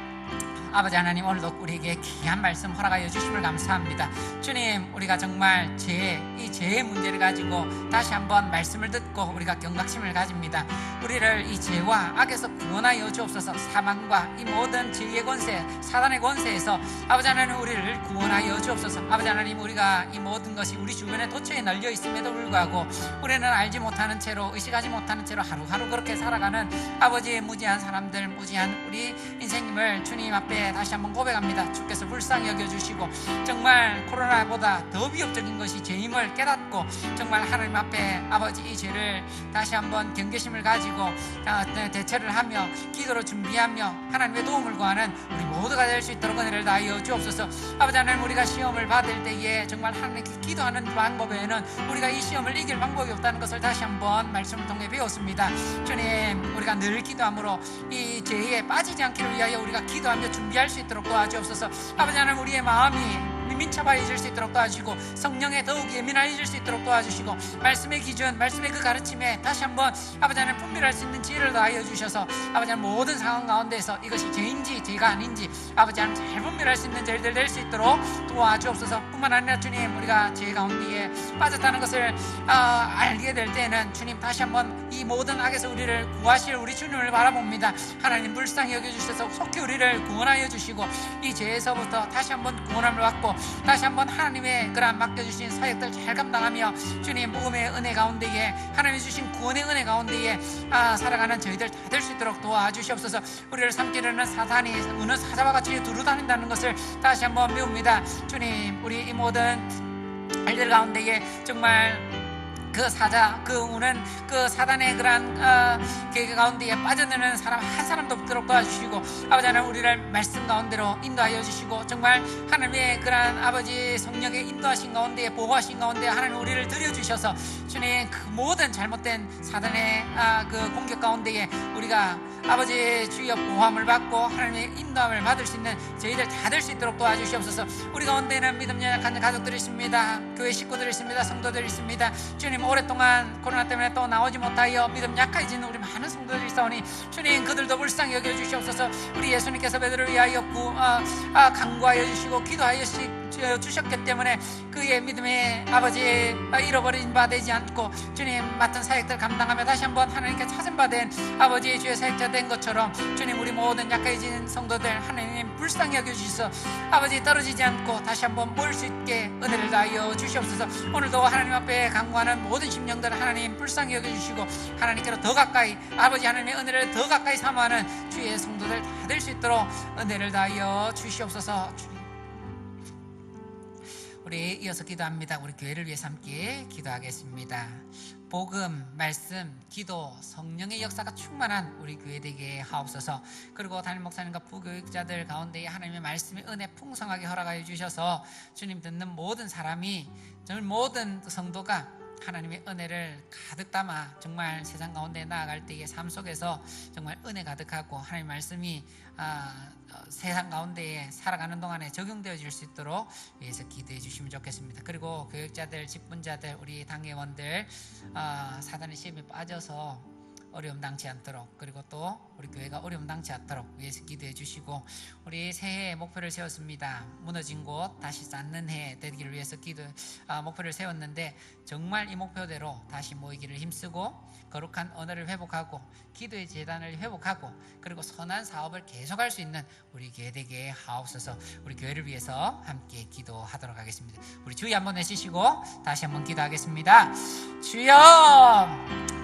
아버지 하나님, 오늘도 우리에게 귀한 말씀 허락하여 주심을 감사합니다. 주님, 우리가 정말 이 죄의 문제를 가지고 다시 한번 말씀을 듣고 우리가 경각심을 가집니다. 우리를 이 죄와 악에서 구원하여 주옵소서. 사망과 이 모든 죄의 권세, 사단의 권세에서 아버지 하나님 우리를 구원하여 주옵소서. 아버지 하나님, 우리가 이 모든 것이 우리 주변에 도처에 널려 있음에도 불구하고 우리는 알지 못하는 채로, 의식하지 못하는 채로 하루하루 그렇게 살아가는 아버지의 무지한 사람들, 무지한 우리 인생님을 주님 앞에 다시 한번 고백합니다. 주께서 불쌍히 여겨주시고 정말 코로나보다 더 위협적인 것이 죄임을 깨닫고 정말 하나님 앞에 아버지 이 죄를 다시 한번 경계심을 가지고 대처를 하며 기도로 준비하며 하나님의 도움을 구하는 우리 모두가 될 수 있도록 은혜를 다하여 주옵소서. 아버지 하나님, 우리가 시험을 받을 때에 정말 하나님께 기도하는 방법에는 우리가 이 시험을 이길 방법이 없다는 것을 다시 한번 말씀을 통해 배웠습니다. 주님, 우리가 늘 기도함으로 이 죄에 빠지지 않기를 위하여 우리가 기도하며 준비할 수 있도록 도와주옵소서. 아버지 하나님, 우리의 마음이 민첩해질 수 있도록 도와주시고 성령에 더욱 예민해질 수 있도록 도와주시고 말씀의 기준, 말씀의 그 가르침에 다시 한번 아버지 하나님 분별할 수 있는 지혜를 더하여 주셔서 아버지 하나님 모든 상황 가운데서 이것이 죄인지 죄가 아닌지 아버지 하나님 잘 분별할 수 있는 저희들 될 수 있도록 도와주옵소서. 뿐만 아니라 주님, 우리가 죄 가운데에 빠졌다는 것을 알게 될 때는 주님 다시 한번 이 모든 악에서 우리를 구하실 우리 주님을 바라봅니다. 하나님 불쌍히 여겨주셔서 속히 우리를 구원하여 주시고 이 죄에서부터 다시 한번 구원함을 받고 다시 한번 하나님의 그런 맡겨주신 사역들 잘 감당하며 주님 복음의 은혜 가운데에 하나님이 주신 구원의 은혜 가운데에 살아가는 저희들 다 될 수 있도록 도와주시옵소서. 우리를 삼키려는 사탄이 어느 사자와 같이 두루다닌다는 것을 다시 한번 배웁니다. 주님, 우리 이 모든 일들 가운데에 정말 그 사자, 그 우는 그 사단의 그러한 계획 가운데에 빠져드는 사람 한 사람도 없도록 도와주시고 아버지 하나님, 우리를 말씀 가운데로 인도하여 주시고 정말 하나님의 그러한 아버지 성령의 인도하신 가운데, 보호하신 가운데 하나님 우리를 들여주셔서 주님 그 모든 잘못된 사단의 그 공격 가운데에 우리가 아버지 주여 보호함을 받고 하나님의 인도함을 받을 수 있는 저희들 다 될 수 있도록 도와주시옵소서. 우리 가운데는 믿음 연약한 가족들이 있습니다. 교회 식구들이 있습니다. 성도들이 있습니다. 주님, 오랫동안 코로나 때문에 또 나오지 못하여 믿음 약해진 우리 많은 성도들이 있사오니 주님 그들도 불쌍히 여겨주시옵소서. 우리 예수님께서 그들을 위하여 간구하여 주시고 기도하여 주셨기 때문에 그의 믿음의 아버지 잃어버린 바 되지 않고 주님 맡은 사역들 감당하며 다시 한번 하나님께 찾은 바 된 아버지의 주의 사역자 된 것처럼 주님 우리 모든 약해진 성도들 하나님 불쌍히 여겨주셔서 아버지 떨어지지 않고 다시 한번 모일 수 있게 은혜를 다하여 주시옵소서. 오늘도 하나님 앞에 간구하는 모든 심령들 하나님 불쌍히 여겨주시고 하나님께로 더 가까이 아버지 하나님의 은혜를 더 가까이 사모하는 주의 성도들 다 될 수 있도록 은혜를 다하여 주시옵소서. 우리 이어서 기도합니다. 우리 교회를 위해서 함께 기도하겠습니다. 복음, 말씀, 기도, 성령의 역사가 충만한 우리 교회 되게 하옵소서. 그리고 담임 목사님과 부교육자들 가운데에 하나님의 말씀의 은혜 풍성하게 허락하여 주셔서 주님 듣는 모든 사람이, 정말 모든 성도가 하나님의 은혜를 가득 담아 정말 세상 가운데 나아갈 때의 삶 속에서 정말 은혜 가득하고 하나님의 말씀이 세상 가운데에 살아가는 동안에 적용되어질 수 있도록 위해서 기도해 주시면 좋겠습니다. 그리고 교육자들, 직분자들, 우리 당회원들 사단의 시험에 빠져서 어려움 당치 않도록, 그리고 또 우리 교회가 어려움 당치 않도록 위해서 기도해 주시고, 우리 새해 목표를 세웠습니다. 무너진 곳 다시 쌓는 해 되기를 위해서 목표를 세웠는데 정말 이 목표대로 다시 모이기를 힘쓰고 거룩한 언어를 회복하고 기도의 재단을 회복하고 그리고 선한 사업을 계속할 수 있는 우리 교회 되게 하옵소서. 우리 교회를 위해서 함께 기도하도록 하겠습니다. 우리 주의 한번 내쉬시고 다시 한번 기도하겠습니다. 주여,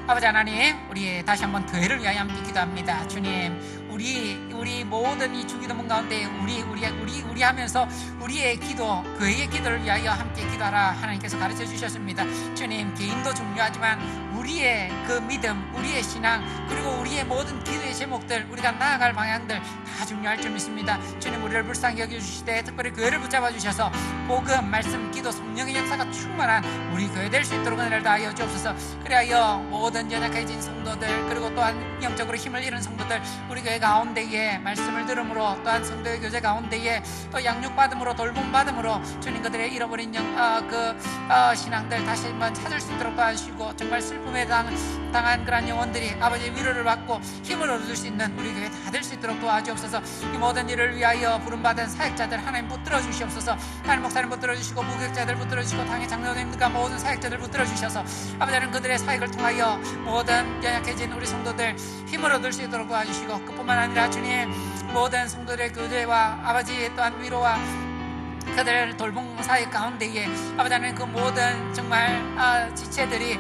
아버지 하나님, 우리 다시 한번 교회를 위하여 함께 기도합니다. 주님, 우리 모든 이 주기도문 가운데 우리 하면서 우리의 기도, 교회의 기도를 위하여 함께 기도하라 하나님께서 가르쳐 주셨습니다. 주님, 개인도 중요하지만 우리의 그 믿음, 우리의 신앙, 그리고 우리의 모든 기도의 제목들, 우리가 나아갈 방향들 다 중요할 줄 믿습니다. 주님, 우리를 불쌍히 여겨주시되 특별히 교회를 붙잡아 주셔서 복음, 말씀, 기도, 성령의 역사가 충만한 우리 교회 될 수 있도록 은혜를 다하여 주옵소서. 그리하여 모든 연약해진 성도들, 그리고 또한 영적으로 힘을 잃은 성도들, 우리 교회 가운데에 말씀을 들음으로, 또한 성도의 교제 가운데에 또 양육받음으로, 돌봄받음으로 주님 그들의 잃어버린 신앙들 다시 한번 찾을 수 있도록 도와주시고, 정말 슬픔에 당한 그런 영혼들이 아버지의 위로를 받고 힘을 얻을 수 있는 우리 교회 다 될 수 있도록 도와주옵소서. 이 모든 일을 위하여 부름받은 사역자들 하나님 붙들어 주시옵소서. 하나님 목사님 붙들어 주시고, 무교육자들 붙들어 주시고, 당의 장로님들과 모든 사역자들 붙들어 주셔서 아버지 하나님 그들의 사역을 통하여 모든 연약해진 우리 성도들 힘을 얻을 수 있도록 도와주시고, 그뿐만 아니라 주님, 모든 성도들의 교제와 아버지 또한 위로와 그들을 돌봄 사역 가운데에 아버지 하나님 그 모든 정말 지체들이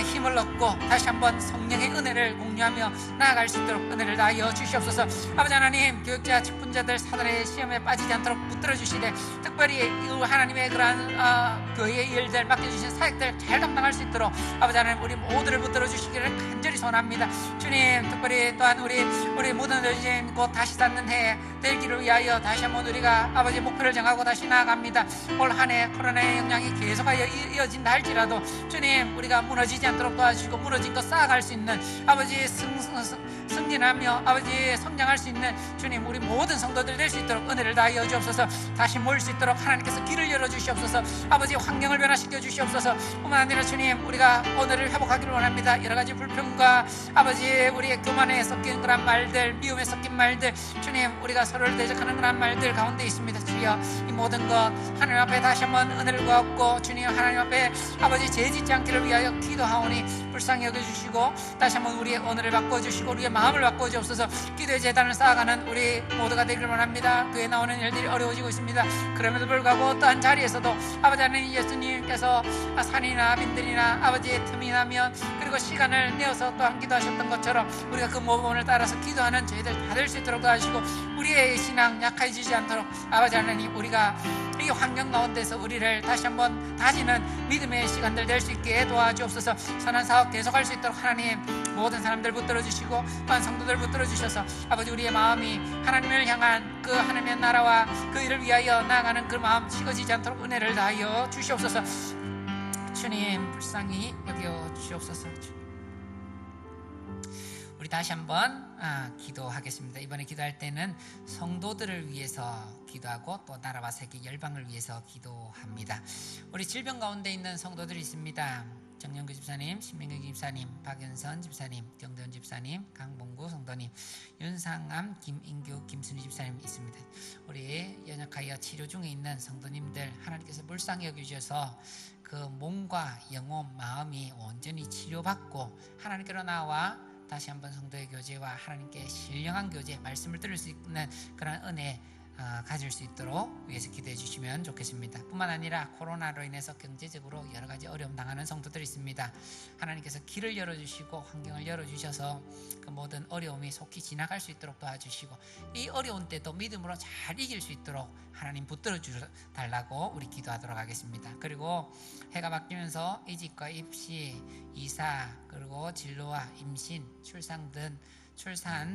힘을 얻고 다시 한번 성령의 은혜를 공유하며 나아갈 수 있도록 은혜를 다하여 주시옵소서. 아버지 하나님, 교육자, 직분자들 사단의 시험에 빠지지 않도록 붙들어 주시되 특별히 하나님의 그러한 교회의 일들 맡겨주신 사역들 잘 감당할 수 있도록 아버지 하나님 우리 모두를 붙들어 주시기를 간절히 소원합니다. 주님, 특별히 또한 우리 무너진 곳 다시 쌓는 해 되기를 위하여 다시 한번 우리가 아버지 목표를 정하고 다시 나아갑니다. 올 한 해 코로나의 영향이 계속하여 이어진다 할지라도 주님, 우리가 무너지지 않도록 도와주시고 무너진 것 쌓아갈 수 있는 아버지 승진하며 아버지 성장할 수 있는 주님, 우리 모든 성도들 될 수 있도록 은혜를 다하여 주옵소서. 다시 모일 수 있도록 하나님께서 길을 열어 주시옵소서. 아버지 환경을 변화시켜 주시옵소서. 뿐만 아니라 주님, 우리가 오늘을 회복하기를 원합니다. 여러 가지 불평과 아버지 우리의 교만에 섞인 그런 말들, 미움에 섞인 말들, 주님, 우리가 서로를 대적하는 그런 말들 가운데 있습니다. 주여, 이 모든 것 하나님 앞에 다시 한번 은혜를 구하고 주님, 하나님 앞에 아버지 죄짓지 않기를 위하여 기도하오니 불쌍히 여겨주시고 다시 한번 우리의 오늘을 바꿔주시고 우리의 마음을 바꿔주옵소서. 기도의 재단을 쌓아가는 우리 모두가 되기를 원합니다. 그에 나오는 일들이 어려워지고 있습니다. 그럼에도 불구하고 어떠한 자리에서도 아버지 하나님, 예수님께서 산이나 빈들이나 아버지의 틈이 나면 그리고 시간을 내어서 또한 기도하셨던 것처럼 우리가 그 모범을 따라서 기도하는 저희들 다 될 수 있도록 도와주시고 우리의 신앙 약해지지 않도록 아버지 하나님, 우리가 이 환경 가운데서 우리를 다시 한번 다지는 믿음의 시간들 될 수 있게 도와주옵소서. 선한 사업 계속할 수 있도록 하나님 모든 사람들 붙들어 주시고 또한 성도들 붙들어 주셔서 아버지 우리의 마음이 하나님을 향한 그 하나님의 나라와 그 일을 위하여 나아가는 그 마음 식어지지 않도록 은혜를 다하여 주시옵소서. 주님, 불쌍히 여겨 주시옵소서. 우리 다시 한번 기도하겠습니다. 이번에 기도할 때는 성도들을 위해서 기도하고 또 나라와 세계 열방을 위해서 기도합니다. 우리 질병 가운데 있는 성도들이 있습니다. 정영규 집사님, 신민규 집사님, 박연선 집사님, 정대훈 집사님, 강봉구 성도님, 윤상암, 김인규, 김순희 집사님 있습니다. 우리 연약하여 치료 중에 있는 성도님들 하나님께서 불쌍히 여기셔서 그 몸과 영혼, 마음이 온전히 치료받고 하나님께로 나와 다시 한번 성도의 교제와 하나님께 신령한 교제, 말씀을 들을 수 있는 그런 은혜 가질 수 있도록 위해서 기도해 주시면 좋겠습니다. 뿐만 아니라 코로나로 인해서 경제적으로 여러 가지 어려움 당하는 성도들이 있습니다. 하나님께서 길을 열어주시고 환경을 열어주셔서 그 모든 어려움이 속히 지나갈 수 있도록 도와주시고 이 어려운 때도 믿음으로 잘 이길 수 있도록 하나님 붙들어 주달라고 우리 기도하도록 하겠습니다. 그리고 해가 바뀌면서 이직과 입시, 이사, 그리고 진로와 임신, 출산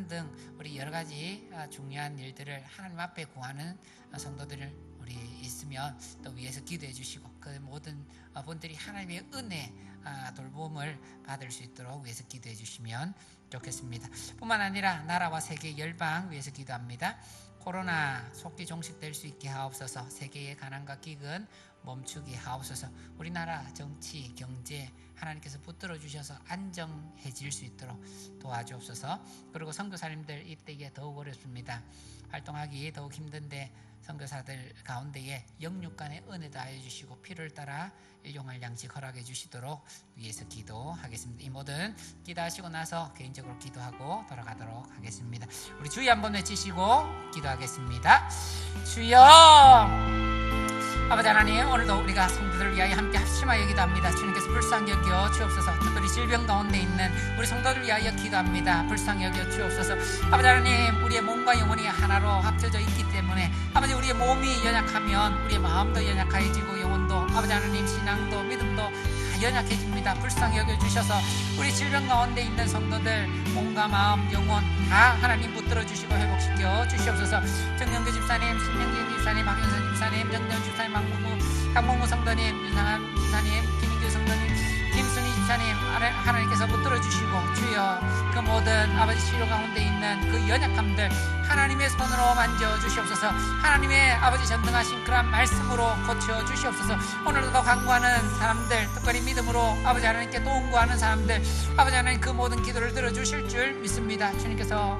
등 우리 여러 가지 중요한 일들을 하나님 앞에 구하는 성도들 우리 있으면 또 위해서 기도해 주시고 그 모든 분들이 하나님의 은혜 돌봄을 받을 수 있도록 위해서 기도해 주시면 좋겠습니다. 뿐만 아니라 나라와 세계 열방 위해서 기도합니다. 코로나 속히 종식될 수 있게 하옵소서. 세계의 가난과 기근 멈추게 하옵소서. 우리나라 정치, 경제 하나님께서 붙들어 주셔서 안정해질 수 있도록 도와주옵소서. 그리고 선교사님들 이때에 더욱 어렵습니다. 활동하기 더욱 힘든데 선교사들 가운데에 영육간의 은혜 다해 주시고 필요를 따라 일용할 양식 허락해 주시도록 위해서 기도하겠습니다. 이 모든 기도하시고 나서 개인적으로 기도하고 돌아가도록 하겠습니다. 우리 주여 한번 외치시고 기도하겠습니다. 주여, 아버지 하나님, 오늘도 우리가 성도들을 위하여 함께 합심하여 기도합니다. 주님께서 불쌍히 여겨 주옵소서. 특별히 질병 가운데 있는 우리 성도들을 위하여 기도합니다. 불쌍히 여겨 주옵소서. 아버지 하나님, 우리의 몸과 영혼이 하나로 합쳐져 있기 때문에 아버지 우리의 몸이 연약하면 우리의 마음도 연약해지고 영혼도 아버지 하나님 신앙도 믿음도 다 연약해집니다. 불쌍히 여겨주셔서 우리 질병 가운데 있는 성도들 몸과 마음 영혼 다 하나님 붙들어 주시고 회복시켜 주시옵소서. 정영규 집사님, 신영진 집사님, 박윤선 집사님, 정정 집사님, 강봉무 성도님, 윤상한 집사님, 김인규 성도님, 김순희 집사님 하나님께서 붙들어 주시고 주여 그 모든 아버지 치료 가운데 있는 그 연약함들 하나님의 손으로 만져 주시옵소서. 하나님의 아버지 전능하신 그런 말씀으로 고쳐 주시옵소서. 오늘도 간구하는 사람들 특별히 믿음으로 아버지 하나님께 도움 구하는 사람들 아버지 하나님 그 모든 기도를 들어주실 줄 믿습니다. 주님께서